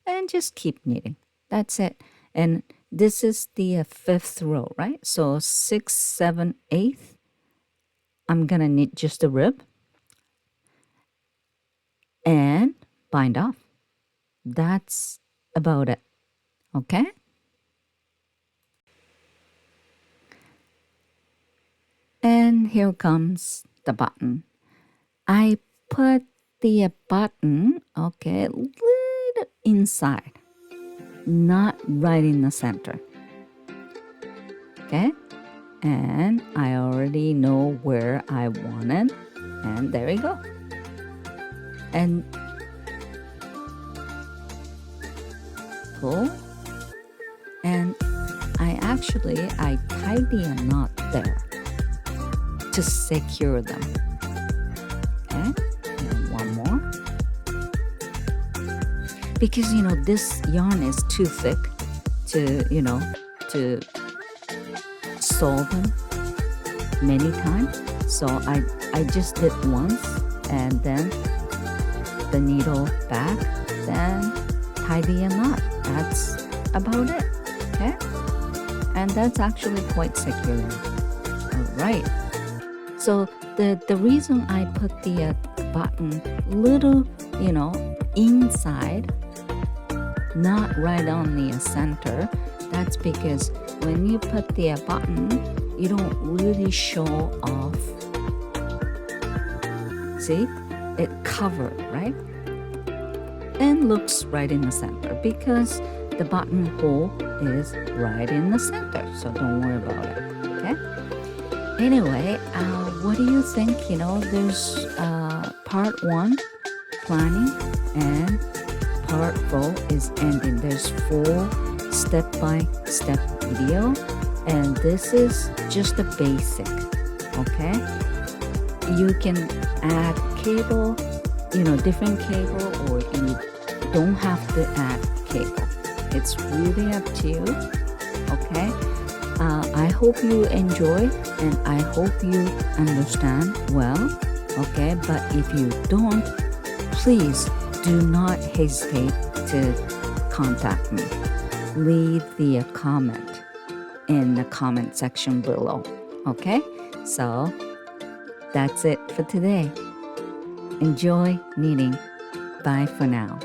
and just keep knitting. That's it. And this is the fifth row, right? So 6, 7, 8. I'm gonna knit just a rib and bind off. That's about it. Okay. And here comes the button. I put the button, okay, a little inside, not right in the center. Okay, and I already know where I want it, and there we go. And pull, and I tidy a knot there to secure them. Okay, and one more. Because this yarn is too thick to to sew them many times. So I just did once and then the needle back, then tie the knot. That's about it. Okay, and that's actually quite secure. All right. So the reason I put the button little, inside, not right on the center, that's because when you put the button, you don't really show off. See? It covered, right? And looks right in the center because the buttonhole is right in the center. So don't worry about it, okay? Anyway, what do you think? There's part 1 planning and part 4 is ending. There's 4 step-by-step video, and this is just a basic. Okay, you can add cable, different cable, or you don't have to add cable. It's really up to you. Okay. I hope you enjoy and I hope you understand well. Okay, but if you don't, please do not hesitate to contact me. Leave the comment in the comment section below. Okay, so that's it for today. Enjoy knitting. Bye for now.